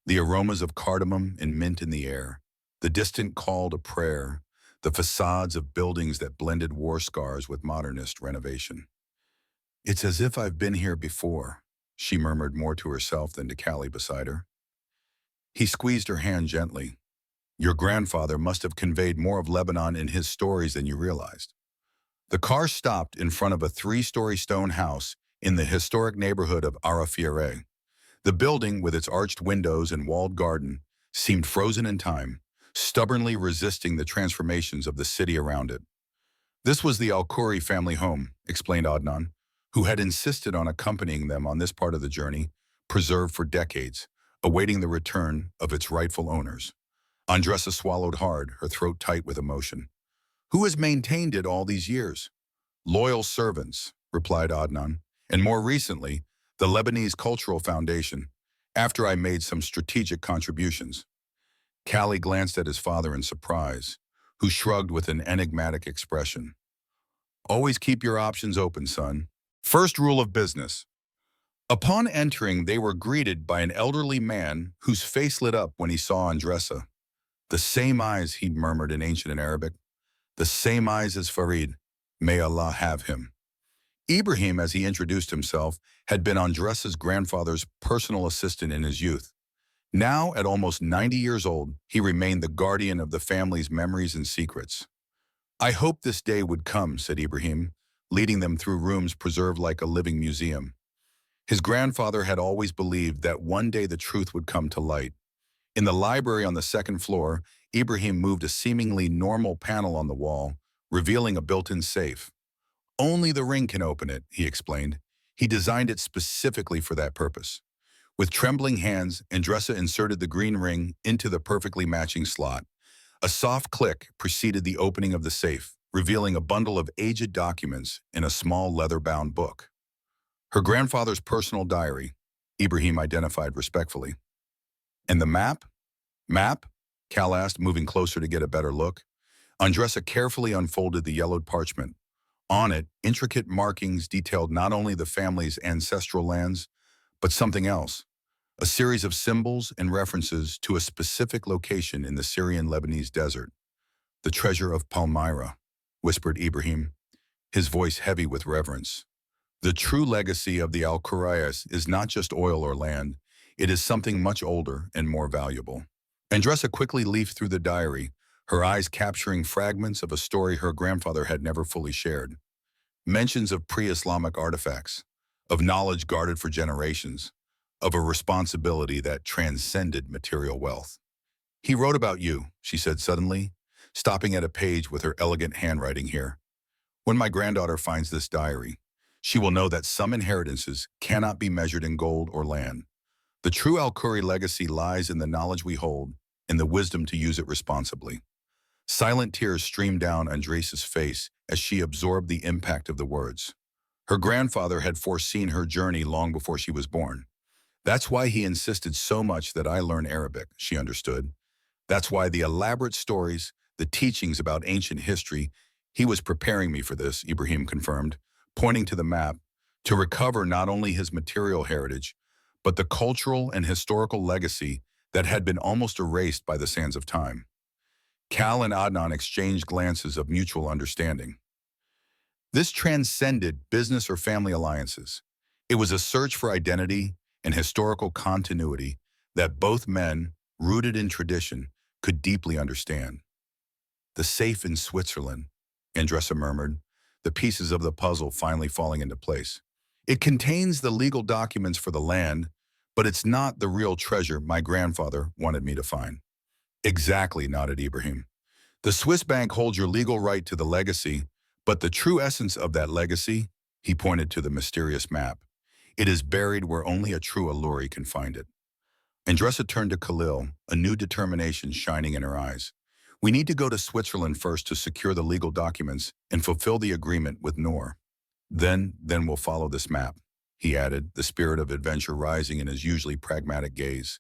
The aromas of cardamom and mint in the air, the distant call to prayer, the facades of buildings that blended war scars with modernist renovation. It's as if I've been here before, she murmured more to herself than to Callie beside her. He squeezed her hand gently. Your grandfather must have conveyed more of Lebanon in his stories than you realized. The car stopped in front of a three-story stone house in the historic neighborhood of Arafiere. The building, with its arched windows and walled garden, seemed frozen in time, stubbornly resisting the transformations of the city around it. This was the Al-Khoury family home, explained Adnan, who had insisted on accompanying them on this part of the journey, preserved for decades, awaiting the return of its rightful owners. Andressa swallowed hard, her throat tight with emotion. Who has maintained it all these years? Loyal servants, replied Adnan, and more recently, the Lebanese Cultural Foundation, after I made some strategic contributions. Callie glanced at his father in surprise, who shrugged with an enigmatic expression. Always keep your options open, son. First rule of business. Upon entering, they were greeted by an elderly man whose face lit up when he saw Andressa. The same eyes, he murmured in ancient Arabic. The same eyes as Farid. May Allah have him. Ibrahim, as he introduced himself, had been Andressa's grandfather's personal assistant in his youth. Now, at almost 90 years old, he remained the guardian of the family's memories and secrets. I hoped this day would come, said Ibrahim, leading them through rooms preserved like a living museum. His grandfather had always believed that one day the truth would come to light. In the library on the second floor, Ibrahim moved a seemingly normal panel on the wall, revealing a built-in safe. Only the ring can open it, he explained. He designed it specifically for that purpose. With trembling hands, Andressa inserted the green ring into the perfectly matching slot. A soft click preceded the opening of the safe, revealing a bundle of aged documents in a small leather-bound book. Her grandfather's personal diary, Ibrahim identified respectfully. And the map? Map? Cal asked, moving closer to get a better look. Andressa carefully unfolded the yellowed parchment. On it, intricate markings detailed not only the family's ancestral lands, but something else, a series of symbols and references to a specific location in the Syrian-Lebanese desert. The treasure of Palmyra, whispered Ibrahim, his voice heavy with reverence. The true legacy of the Al-Khouryas is not just oil or land, it is something much older and more valuable. Andressa quickly leafed through the diary, her eyes capturing fragments of a story her grandfather had never fully shared. Mentions of pre-Islamic artifacts, of knowledge guarded for generations, of a responsibility that transcended material wealth. He wrote about you, she said suddenly, stopping at a page with her elegant handwriting here. When my granddaughter finds this diary, she will know that some inheritances cannot be measured in gold or land. The true Al-Khoury legacy lies in the knowledge we hold and the wisdom to use it responsibly. Silent tears streamed down Andressa's face as she absorbed the impact of the words. Her grandfather had foreseen her journey long before she was born. That's why he insisted so much that I learn Arabic, she understood. That's why the elaborate stories, the teachings about ancient history, he was preparing me for this, Ibrahim confirmed, pointing to the map, to recover not only his material heritage, but the cultural and historical legacy that had been almost erased by the sands of time. Cal and Adnan exchanged glances of mutual understanding. This transcended business or family alliances. It was a search for identity and historical continuity that both men, rooted in tradition, could deeply understand. The safe in Switzerland, Andressa murmured, the pieces of the puzzle finally falling into place. It contains the legal documents for the land, but it's not the real treasure my grandfather wanted me to find. Exactly, nodded Ibrahim. The Swiss bank holds your legal right to the legacy, but the true essence of that legacy, he pointed to the mysterious map, it is buried where only a true Alluri can find it. Andressa turned to Khalil, a new determination shining in her eyes. We need to go to Switzerland first to secure the legal documents and fulfill the agreement with Noor. Then we'll follow this map, he added, the spirit of adventure rising in his usually pragmatic gaze.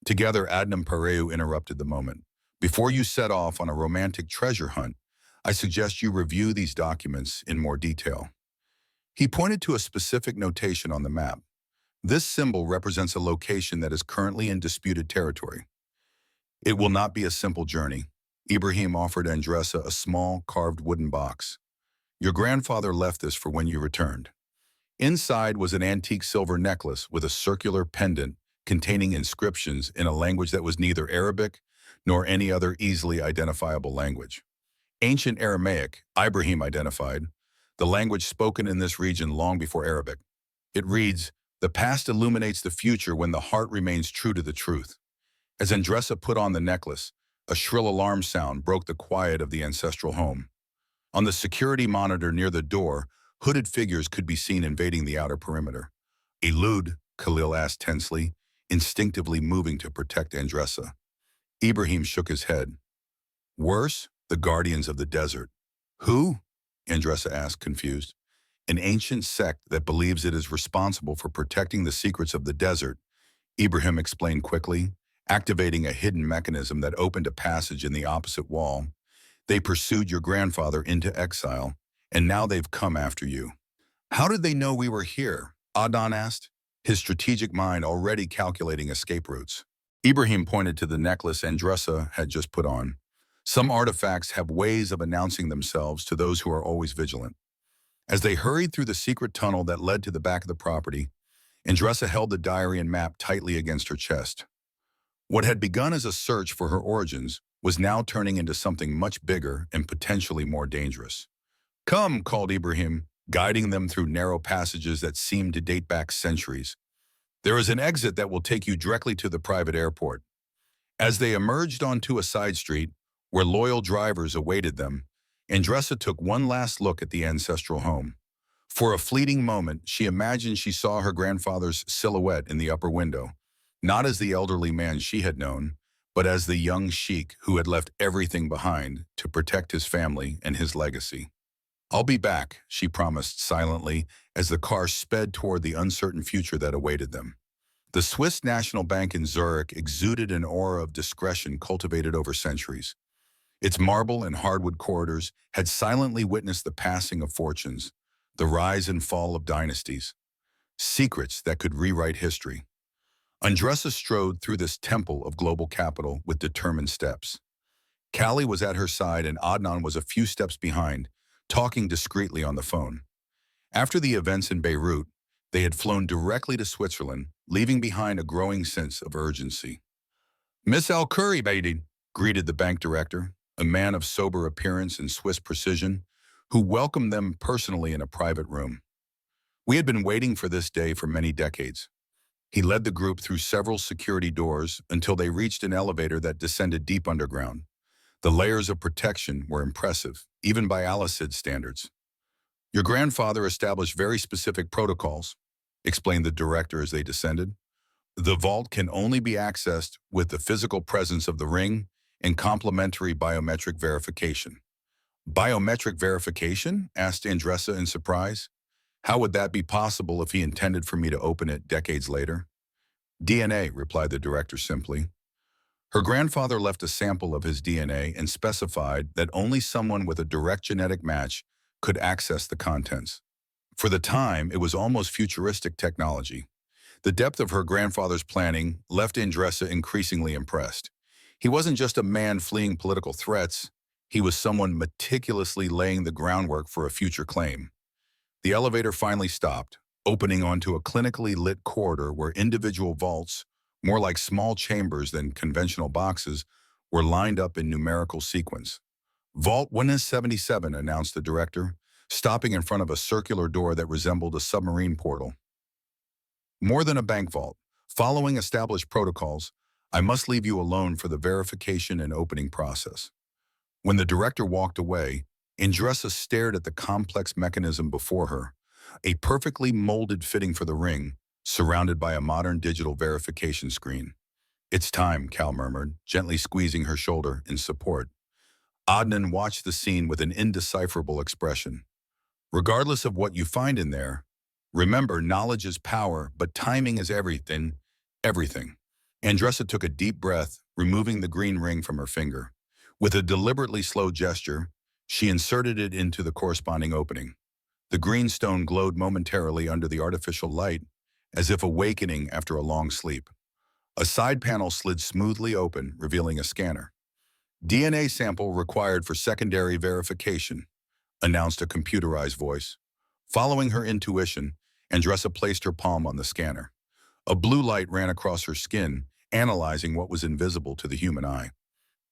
Together, Adnam Pareu interrupted the moment. Before you set off on a romantic treasure hunt, I suggest you review these documents in more detail. He pointed to a specific notation on the map. This symbol represents a location that is currently in disputed territory. It will not be a simple journey. Ibrahim offered Andressa a small, carved wooden box. Your grandfather left this for when you returned. Inside was an antique silver necklace with a circular pendant containing inscriptions in a language that was neither Arabic nor any other easily identifiable language. Ancient Aramaic, Ibrahim identified, the language spoken in this region long before Arabic. It reads, "The past illuminates the future when the heart remains true to the truth." As Andressa put on the necklace, a shrill alarm sound broke the quiet of the ancestral home. On the security monitor near the door, hooded figures could be seen invading the outer perimeter. "Elude," Khalil asked tensely, instinctively moving to protect Andressa. Ibrahim shook his head. "Worse, the guardians of the desert." "Who?" Andressa asked, confused. "An ancient sect that believes it is responsible for protecting the secrets of the desert," Ibrahim explained quickly, activating a hidden mechanism that opened a passage in the opposite wall. "They pursued your grandfather into exile, and now they've come after you." "How did they know we were here?" Adnan asked, his strategic mind already calculating escape routes. Ibrahim pointed to the necklace Andressa had just put on. "Some artifacts have ways of announcing themselves to those who are always vigilant." As they hurried through the secret tunnel that led to the back of the property, Andressa held the diary and map tightly against her chest. What had begun as a search for her origins was now turning into something much bigger and potentially more dangerous. "Come," called Ibrahim, guiding them through narrow passages that seemed to date back centuries. "There is an exit that will take you directly to the private airport." As they emerged onto a side street, where loyal drivers awaited them, Andressa took one last look at the ancestral home. For a fleeting moment, she imagined she saw her grandfather's silhouette in the upper window, not as the elderly man she had known, but as the young sheik who had left everything behind to protect his family and his legacy. "I'll be back," she promised silently as the car sped toward the uncertain future that awaited them. The Swiss National Bank in Zurich exuded an aura of discretion cultivated over centuries. Its marble and hardwood corridors had silently witnessed the passing of fortunes, the rise and fall of dynasties, secrets that could rewrite history. Andressa strode through this temple of global capital with determined steps. Callie was at her side and Adnan was a few steps behind, talking discreetly on the phone. After the events in Beirut, they had flown directly to Switzerland, leaving behind a growing sense of urgency. "Miss Al-Curry, Maid," greeted the bank director, a man of sober appearance and Swiss precision, who welcomed them personally in a private room. We had been waiting for this day for many decades. He led the group through several security doors until they reached an elevator that descended deep underground. The layers of protection were impressive, even by Al-Asad standards. "Your grandfather established very specific protocols," explained the director as they descended. "The vault can only be accessed with the physical presence of the ring and complementary biometric verification." "Biometric verification?" asked Andressa in surprise. "How would that be possible if he intended for me to open it decades later?" "DNA," replied the director simply. Her grandfather left a sample of his DNA and specified that only someone with a direct genetic match could access the contents. For the time, it was almost futuristic technology. The depth of her grandfather's planning left Andressa increasingly impressed. He wasn't just a man fleeing political threats, he was someone meticulously laying the groundwork for a future claim. The elevator finally stopped, opening onto a clinically lit corridor where individual vaults, more like small chambers than conventional boxes, were lined up in numerical sequence. "Vault 177," announced the director, stopping in front of a circular door that resembled a submarine portal. More than a bank vault. Following established protocols, I must leave you alone for the verification and opening process. When the director walked away, Andressa stared at the complex mechanism before her, a perfectly molded fitting for the ring, surrounded by a modern digital verification screen. It's time, Cal murmured, gently squeezing her shoulder in support. Adnan watched the scene with an indecipherable expression. Regardless of what you find in there, remember knowledge is power, but timing is everything, everything. Andressa took a deep breath, removing the green ring from her finger. With a deliberately slow gesture, she inserted it into the corresponding opening. The green stone glowed momentarily under the artificial light, as if awakening after a long sleep. A side panel slid smoothly open, revealing a scanner. DNA sample required for secondary verification, announced a computerized voice. Following her intuition, Andressa placed her palm on the scanner. A blue light ran across her skin, analyzing what was invisible to the human eye.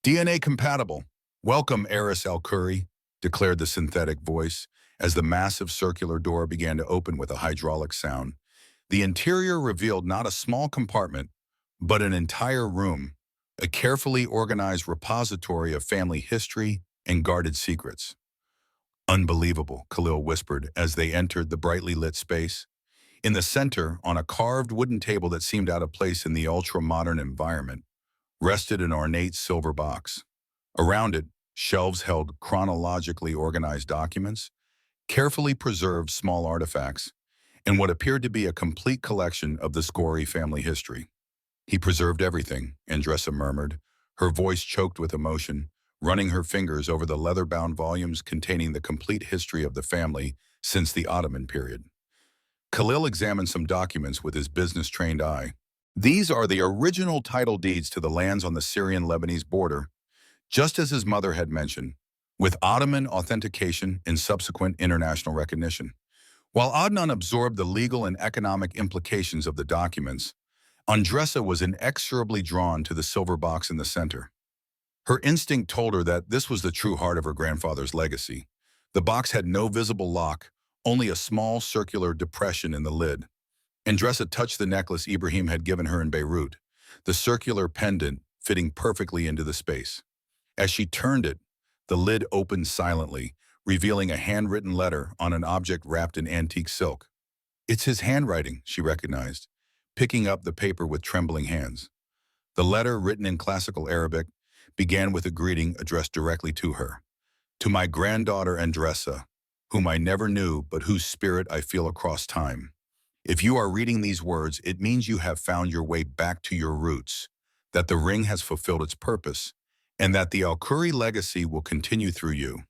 DNA compatible. Welcome, Eris Al-Khoury, declared the synthetic voice, as the massive circular door began to open with a hydraulic sound. The interior revealed not a small compartment, but an entire room, a carefully organized repository of family history and guarded secrets. Unbelievable, Khalil whispered as they entered the brightly lit space. In the center, on a carved wooden table that seemed out of place in the ultra-modern environment, rested an ornate silver box. Around it, shelves held chronologically organized documents, carefully preserved small artifacts, and what appeared to be a complete collection of the Scory family history. He preserved everything, Andressa murmured, her voice choked with emotion, running her fingers over the leather-bound volumes containing the complete history of the family since the Ottoman period. Khalil examined some documents with his business-trained eye. These are the original title deeds to the lands on the Syrian-Lebanese border, just as his mother had mentioned, with Ottoman authentication and subsequent international recognition. While Adnan absorbed the legal and economic implications of the documents, Andressa was inexorably drawn to the silver box in the center. Her instinct told her that this was the true heart of her grandfather's legacy. The box had no visible lock, only a small circular depression in the lid. Andressa touched the necklace Ibrahim had given her in Beirut, the circular pendant fitting perfectly into the space. As she turned it, the lid opened silently, revealing a handwritten letter on an object wrapped in antique silk. It's his handwriting, she recognized, picking up the paper with trembling hands. The letter, written in classical Arabic, began with a greeting addressed directly to her. To my granddaughter Andressa, whom I never knew but whose spirit I feel across time. If you are reading these words, it means you have found your way back to your roots, that the ring has fulfilled its purpose, and that the Al-Khoury legacy will continue through you.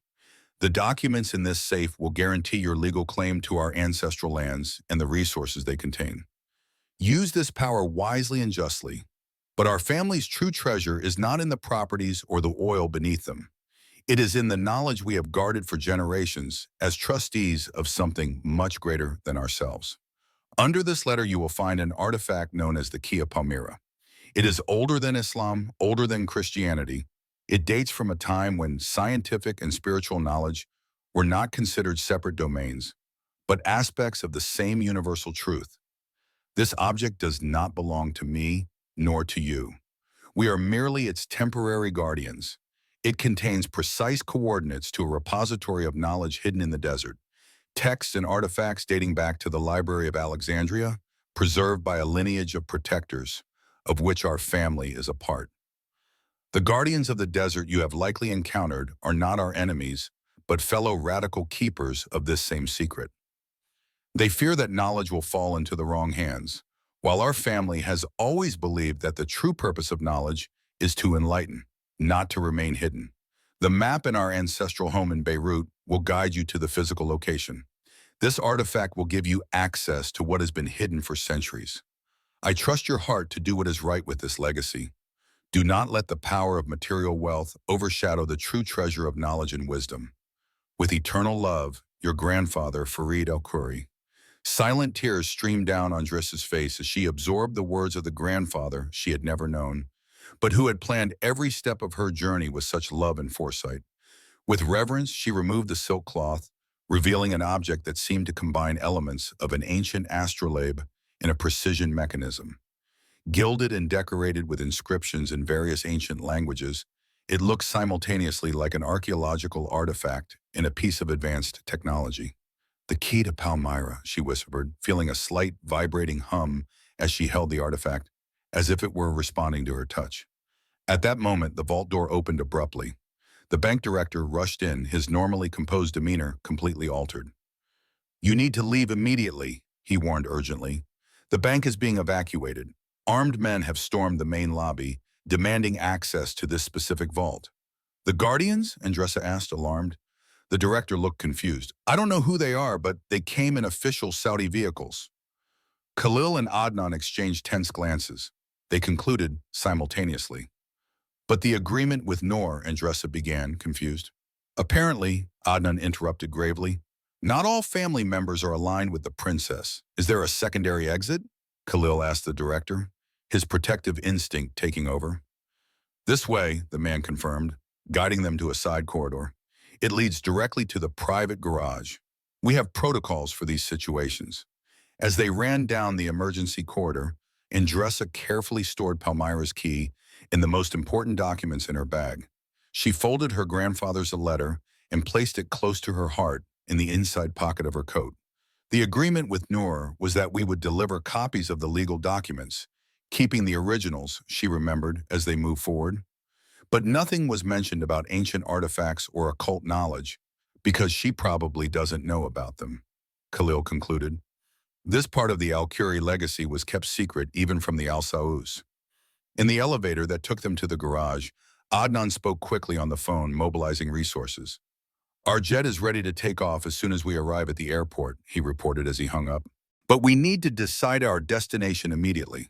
The documents in this safe will guarantee your legal claim to our ancestral lands and the resources they contain. Use this power wisely and justly, but our family's true treasure is not in the properties or the oil beneath them. It is in the knowledge we have guarded for generations as trustees of something much greater than ourselves. Under this letter, you will find an artifact known as the Key of Palmyra. It is older than Islam, older than Christianity. It dates from a time when scientific and spiritual knowledge were not considered separate domains, but aspects of the same universal truth. This object does not belong to me, nor to you. We are merely its temporary guardians. It contains precise coordinates to a repository of knowledge hidden in the desert. Texts and artifacts dating back to the Library of Alexandria, preserved by a lineage of protectors, of which our family is a part. The guardians of the desert you have likely encountered are not our enemies, but fellow radical keepers of this same secret. They fear that knowledge will fall into the wrong hands, while our family has always believed that the true purpose of knowledge is to enlighten, not to remain hidden. The map in our ancestral home in Beirut will guide you to the physical location. This artifact will give you access to what has been hidden for centuries. I trust your heart to do what is right with this legacy. Do not let the power of material wealth overshadow the true treasure of knowledge and wisdom. With eternal love, your grandfather, Farid Al-Khoury. Silent tears streamed down Andressa's face as she absorbed the words of the grandfather she had never known, but who had planned every step of her journey with such love and foresight. With reverence, she removed the silk cloth, revealing an object that seemed to combine elements of an ancient astrolabe and a precision mechanism. Gilded and decorated with inscriptions in various ancient languages, it looked simultaneously like an archaeological artifact and a piece of advanced technology. "The key to Palmyra," she whispered, feeling a slight vibrating hum as she held the artifact, as if it were responding to her touch. At that moment, the vault door opened abruptly. The bank director rushed in, his normally composed demeanor completely altered. "You need to leave immediately," he warned urgently. "The bank is being evacuated. Armed men have stormed the main lobby, demanding access to this specific vault." "The Guardians?" Andressa asked, alarmed. The director looked confused. "I don't know who they are, but they came in official Saudi vehicles." Khalil and Adnan exchanged tense glances. They concluded simultaneously. "But the agreement with Noor," Andressa began, confused. "Apparently," Adnan interrupted gravely, "not all family members are aligned with the princess. Is there a secondary exit?" Khalil asked the director, his protective instinct taking over. "This way," the man confirmed, guiding them to a side corridor. "It leads directly to the private garage. We have protocols for these situations." As they ran down the emergency corridor, Andressa carefully stored Palmyra's key and the most important documents in her bag. She folded her grandfather's letter and placed it close to her heart in the inside pocket of her coat. The agreement with Noor was that we would deliver copies of the legal documents, keeping the originals, she remembered, as they moved forward. But nothing was mentioned about ancient artifacts or occult knowledge, because she probably doesn't know about them, Khalil concluded. This part of the Al-Khoury legacy was kept secret even from the Al-Saus. In the elevator that took them to the garage, Adnan spoke quickly on the phone, mobilizing resources. "Our jet is ready to take off as soon as we arrive at the airport," he reported as he hung up. "But we need to decide our destination immediately."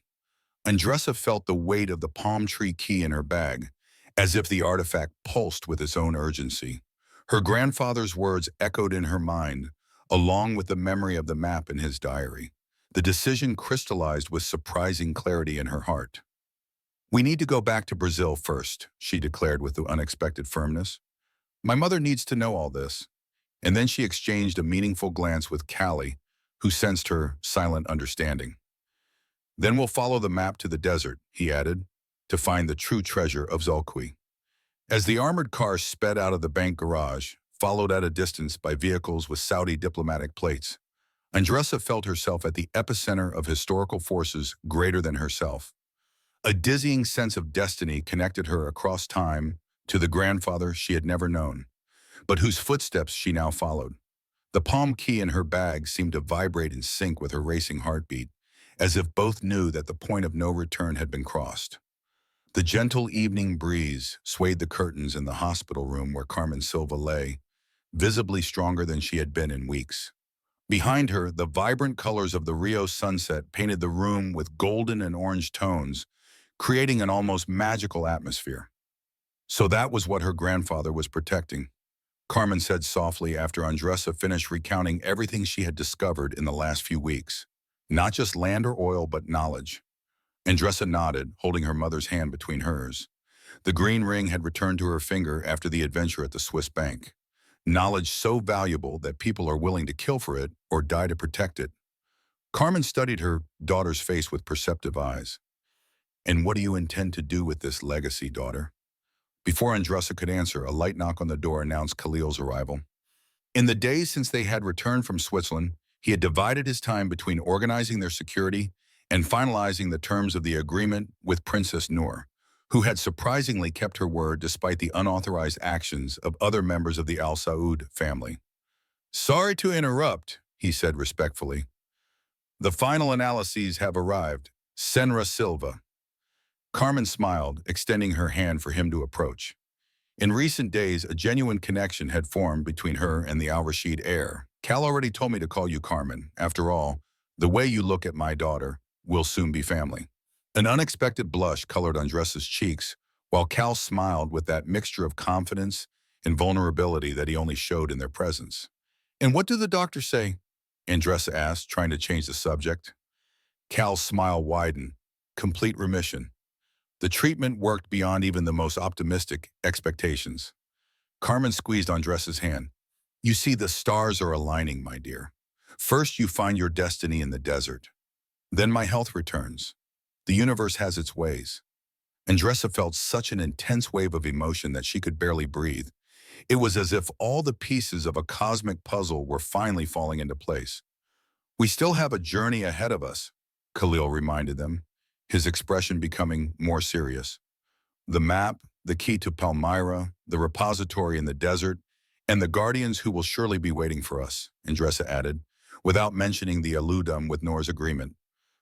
Andressa felt the weight of the palm tree key in her bag, as if the artifact pulsed with its own urgency. Her grandfather's words echoed in her mind, along with the memory of the map in his diary. The decision crystallized with surprising clarity in her heart. "We need to go back to Brazil first," she declared with unexpected firmness. "My mother needs to know all this." And then she exchanged a meaningful glance with Callie, who sensed her silent understanding. "Then we'll follow the map to the desert," he added, "to find the true treasure of Zolkwi." As the armored car sped out of the bank garage, followed at a distance by vehicles with Saudi diplomatic plates, Andressa felt herself at the epicenter of historical forces greater than herself. A dizzying sense of destiny connected her across time to the grandfather she had never known, but whose footsteps she now followed. The palm key in her bag seemed to vibrate in sync with her racing heartbeat, as if both knew that the point of no return had been crossed. The gentle evening breeze swayed the curtains in the hospital room where Carmen Silva lay, visibly stronger than she had been in weeks. Behind her, the vibrant colors of the Rio sunset painted the room with golden and orange tones, creating an almost magical atmosphere. "So that was what her grandfather was protecting," Carmen said softly after Andressa finished recounting everything she had discovered in the last few weeks. "Not just land or oil, but knowledge." Andressa nodded, holding her mother's hand between hers. The green ring had returned to her finger after the adventure at the Swiss bank. Knowledge so valuable that people are willing to kill for it or die to protect it. Carmen studied her daughter's face with perceptive eyes. "And what do you intend to do with this legacy, daughter?" Before Andressa could answer, a light knock on the door announced Khalil's arrival. In the days since they had returned from Switzerland, he had divided his time between organizing their security and finalizing the terms of the agreement with Princess Noor, who had surprisingly kept her word despite the unauthorized actions of other members of the Al Saud family. "Sorry to interrupt," he said respectfully. "The final analyses have arrived. Senra Silva." Carmen smiled, extending her hand for him to approach. In recent days, a genuine connection had formed between her and the Al-Rashid heir. "Cal already told me to call you Carmen. After all, the way you look at my daughter will soon be family." An unexpected blush colored Andressa's cheeks, while Cal smiled with that mixture of confidence and vulnerability that he only showed in their presence. "And what do the doctors say?" Andressa asked, trying to change the subject. Cal's smile widened. "Complete remission. The treatment worked beyond even the most optimistic expectations." Carmen squeezed Andressa's hand. You see, the stars are aligning, my dear. First, you find your destiny in the desert. Then my health returns. The universe has its ways. Andressa felt such an intense wave of emotion that she could barely breathe. It was as if all the pieces of a cosmic puzzle were finally falling into place. We still have a journey ahead of us, Khalil reminded them, his expression becoming more serious. The map, the key to Palmyra, the repository in the desert, and the guardians who will surely be waiting for us, Andressa added, without mentioning the aludum with Noor's agreement.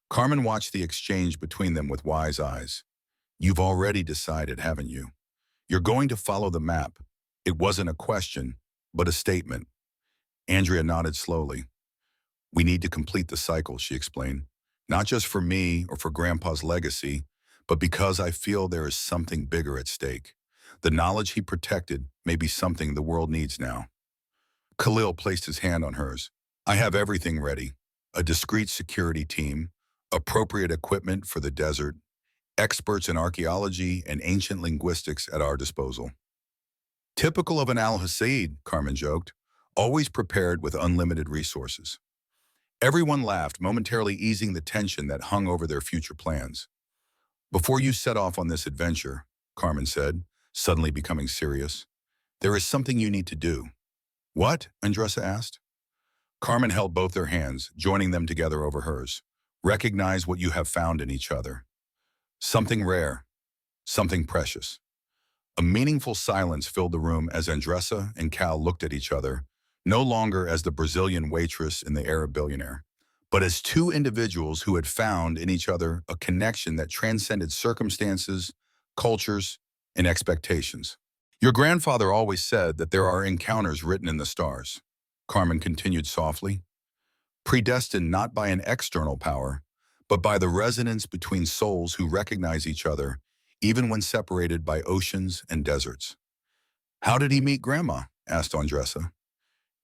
Carmen watched the exchange between them with wise eyes. You've already decided, haven't you? You're going to follow the map. It wasn't a question, but a statement. Andrea nodded slowly. We need to complete the cycle, she explained. Not just for me or for Grandpa's legacy, but because I feel there is something bigger at stake. The knowledge he protected may be something the world needs now. Khalil placed his hand on hers. I have everything ready. A discreet security team, appropriate equipment for the desert, experts in archaeology and ancient linguistics at our disposal. Typical of an Al-Hasid, Carmen joked, always prepared with unlimited resources. Everyone laughed, momentarily easing the tension that hung over their future plans. Before you set off on this adventure, Carmen said, suddenly becoming serious, there is something you need to do. What? Andressa asked. Carmen held both their hands, joining them together over hers. Recognize what you have found in each other. Something rare, something precious. A meaningful silence filled the room as Andressa and Cal looked at each other, no longer as the Brazilian waitress and the Arab billionaire, but as two individuals who had found in each other a connection that transcended circumstances, cultures, and expectations. Your grandfather always said that there are encounters written in the stars, Carmen continued softly, predestined not by an external power, but by the resonance between souls who recognize each other, even when separated by oceans and deserts. How did he meet Grandma? Asked Andressa.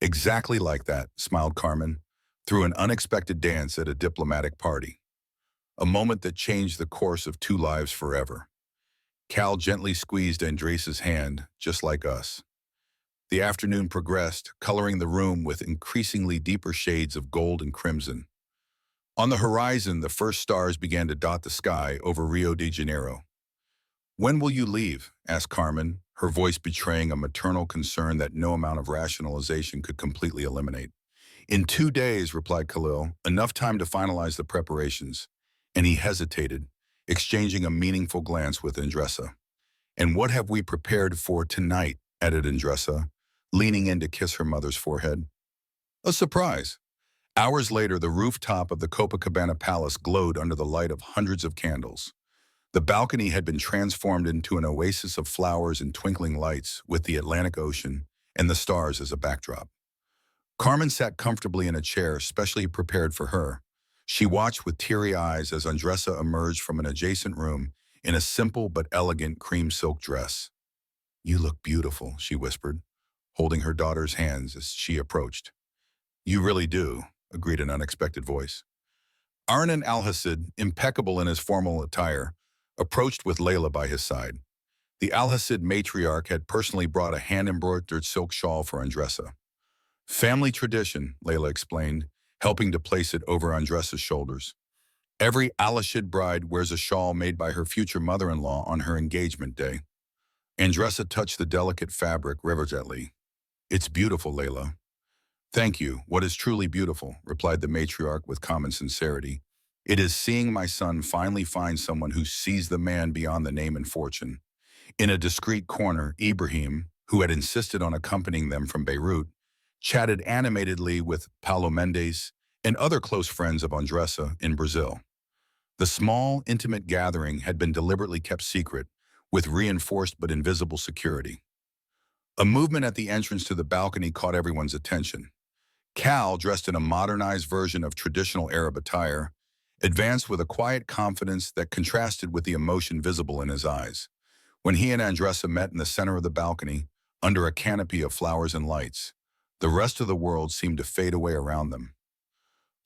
Exactly like that, smiled Carmen, through an unexpected dance at a diplomatic party. A moment that changed the course of two lives forever. Cal gently squeezed Andresa's hand, just like us. The afternoon progressed, coloring the room with increasingly deeper shades of gold and crimson. On the horizon, the first stars began to dot the sky over Rio de Janeiro. When will you leave? Asked Carmen, her voice betraying a maternal concern that no amount of rationalization could completely eliminate. In 2 days, replied Khalil, enough time to finalize the preparations. And he hesitated, exchanging a meaningful glance with Andressa. And what have we prepared for tonight? Added Andressa, leaning in to kiss her mother's forehead. A surprise. Hours later, the rooftop of the Copacabana Palace glowed under the light of hundreds of candles. The balcony had been transformed into an oasis of flowers and twinkling lights, with the Atlantic Ocean and the stars as a backdrop. Carmen sat comfortably in a chair specially prepared for her. She watched with teary eyes as Andressa emerged from an adjacent room in a simple but elegant cream silk dress. You look beautiful, she whispered, holding her daughter's hands as she approached. You really do, agreed an unexpected voice. Arnan Al-Hasid, impeccable in his formal attire, approached with Layla by his side. The Al-Hasid matriarch had personally brought a hand-embroidered silk shawl for Andressa. Family tradition, Layla explained, helping to place it over Andressa's shoulders. Every Al-Hasid bride wears a shawl made by her future mother-in-law on her engagement day. Andressa touched the delicate fabric reverently. It's beautiful, Layla. Thank you. What is truly beautiful, replied the matriarch with common sincerity. It is seeing my son finally find someone who sees the man beyond the name and fortune. In a discreet corner, Ibrahim, who had insisted on accompanying them from Beirut, chatted animatedly with Paulo Mendes and other close friends of Andressa in Brazil. The small, intimate gathering had been deliberately kept secret, with reinforced but invisible security. A movement at the entrance to the balcony caught everyone's attention. Cal, dressed in a modernized version of traditional Arab attire, advanced with a quiet confidence that contrasted with the emotion visible in his eyes. When he and Andressa met in the center of the balcony, under a canopy of flowers and lights, the rest of the world seemed to fade away around them.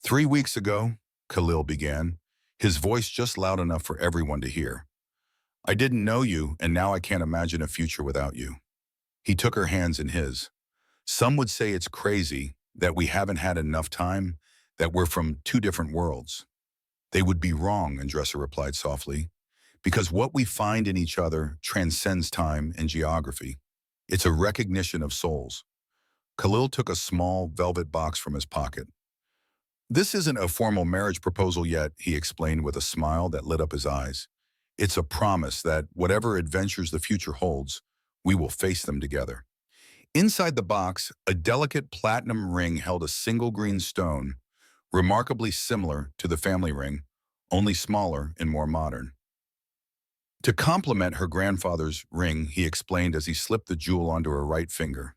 3 weeks ago, Khalil began, his voice just loud enough for everyone to hear. I didn't know you, and now I can't imagine a future without you. He took her hands in his. Some would say it's crazy that we haven't had enough time, that we're from two different worlds. They would be wrong, Andressa replied softly, because what we find in each other transcends time and geography. It's a recognition of souls. Khalil took a small velvet box from his pocket. This isn't a formal marriage proposal yet, he explained with a smile that lit up his eyes. It's a promise that whatever adventures the future holds, we will face them together. Inside the box, a delicate platinum ring held a single green stone, remarkably similar to the family ring, only smaller and more modern. To complement her grandfather's ring, he explained as he slipped the jewel onto her right finger.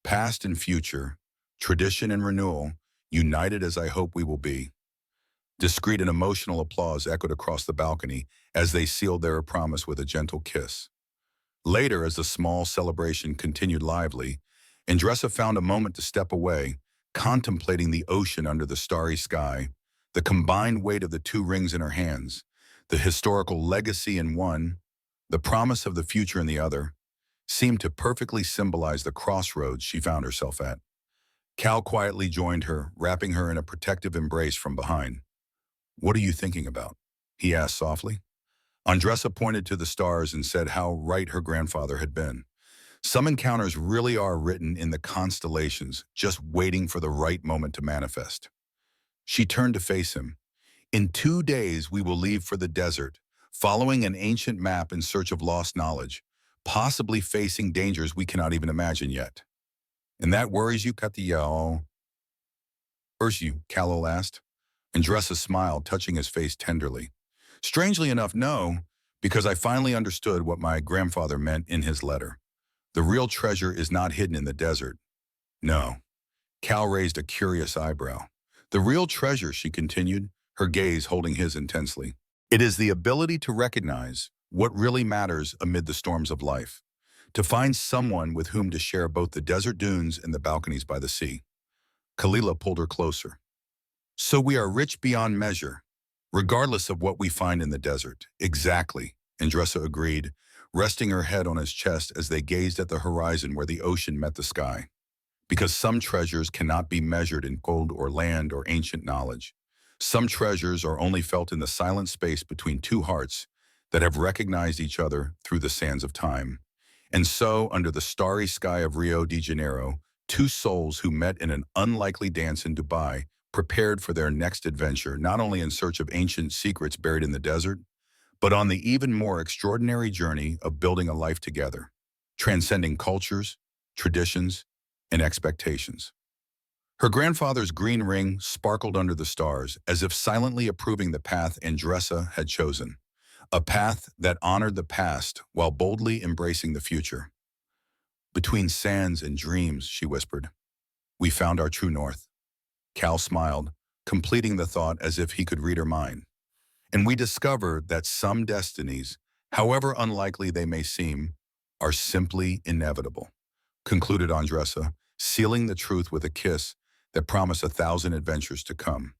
Past and future, tradition and renewal, united as I hope we will be. Discreet and emotional applause echoed across the balcony as they sealed their promise with a gentle kiss. Later, as the small celebration continued lively, Andressa found a moment to step away, contemplating the ocean under the starry sky, the combined weight of the two rings in her hands, the historical legacy in one, the promise of the future in the other, seemed to perfectly symbolize the crossroads she found herself at. Cal quietly joined her, wrapping her in a protective embrace from behind. "What are you thinking about?" he asked softly. Andressa pointed to the stars and said how right her grandfather had been. Some encounters really are written in the constellations, just waiting for the right moment to manifest. She turned to face him. "In 2 days, we will leave for the desert, following an ancient map in search of lost knowledge, possibly facing dangers we cannot even imagine yet." "And that worries you, Katiyao?" "You?" Callow asked. Andressa smiled, touching his face tenderly. "Strangely enough, no, because I finally understood what my grandfather meant in his letter. The real treasure is not hidden in the desert. No." Cal raised a curious eyebrow. "The real treasure," she continued, her gaze holding his intensely. "It is the ability to recognize what really matters amid the storms of life, to find someone with whom to share both the desert dunes and the balconies by the sea." Kalila pulled her closer. "So we are rich beyond measure, regardless of what we find in the desert." "Exactly," Andressa agreed, resting her head on his chest as they gazed at the horizon where the ocean met the sky. "Because some treasures cannot be measured in gold or land or ancient knowledge. Some treasures are only felt in the silent space between two hearts that have recognized each other through the sands of time. And so, under the starry sky of Rio de Janeiro, two souls who met in an unlikely dance in Dubai prepared for their next adventure, not only in search of ancient secrets buried in the desert, but on the even more extraordinary journey of building a life together, transcending cultures, traditions, and expectations." Her grandfather's green ring sparkled under the stars, as if silently approving the path Andressa had chosen, a path that honored the past while boldly embracing the future. "Between sands and dreams," she whispered, "we found our true north." Cal smiled, completing the thought as if he could read her mind. "And we discover that some destinies, however unlikely they may seem, are simply inevitable," concluded Andressa, sealing the truth with a kiss that promised 1,000 adventures to come.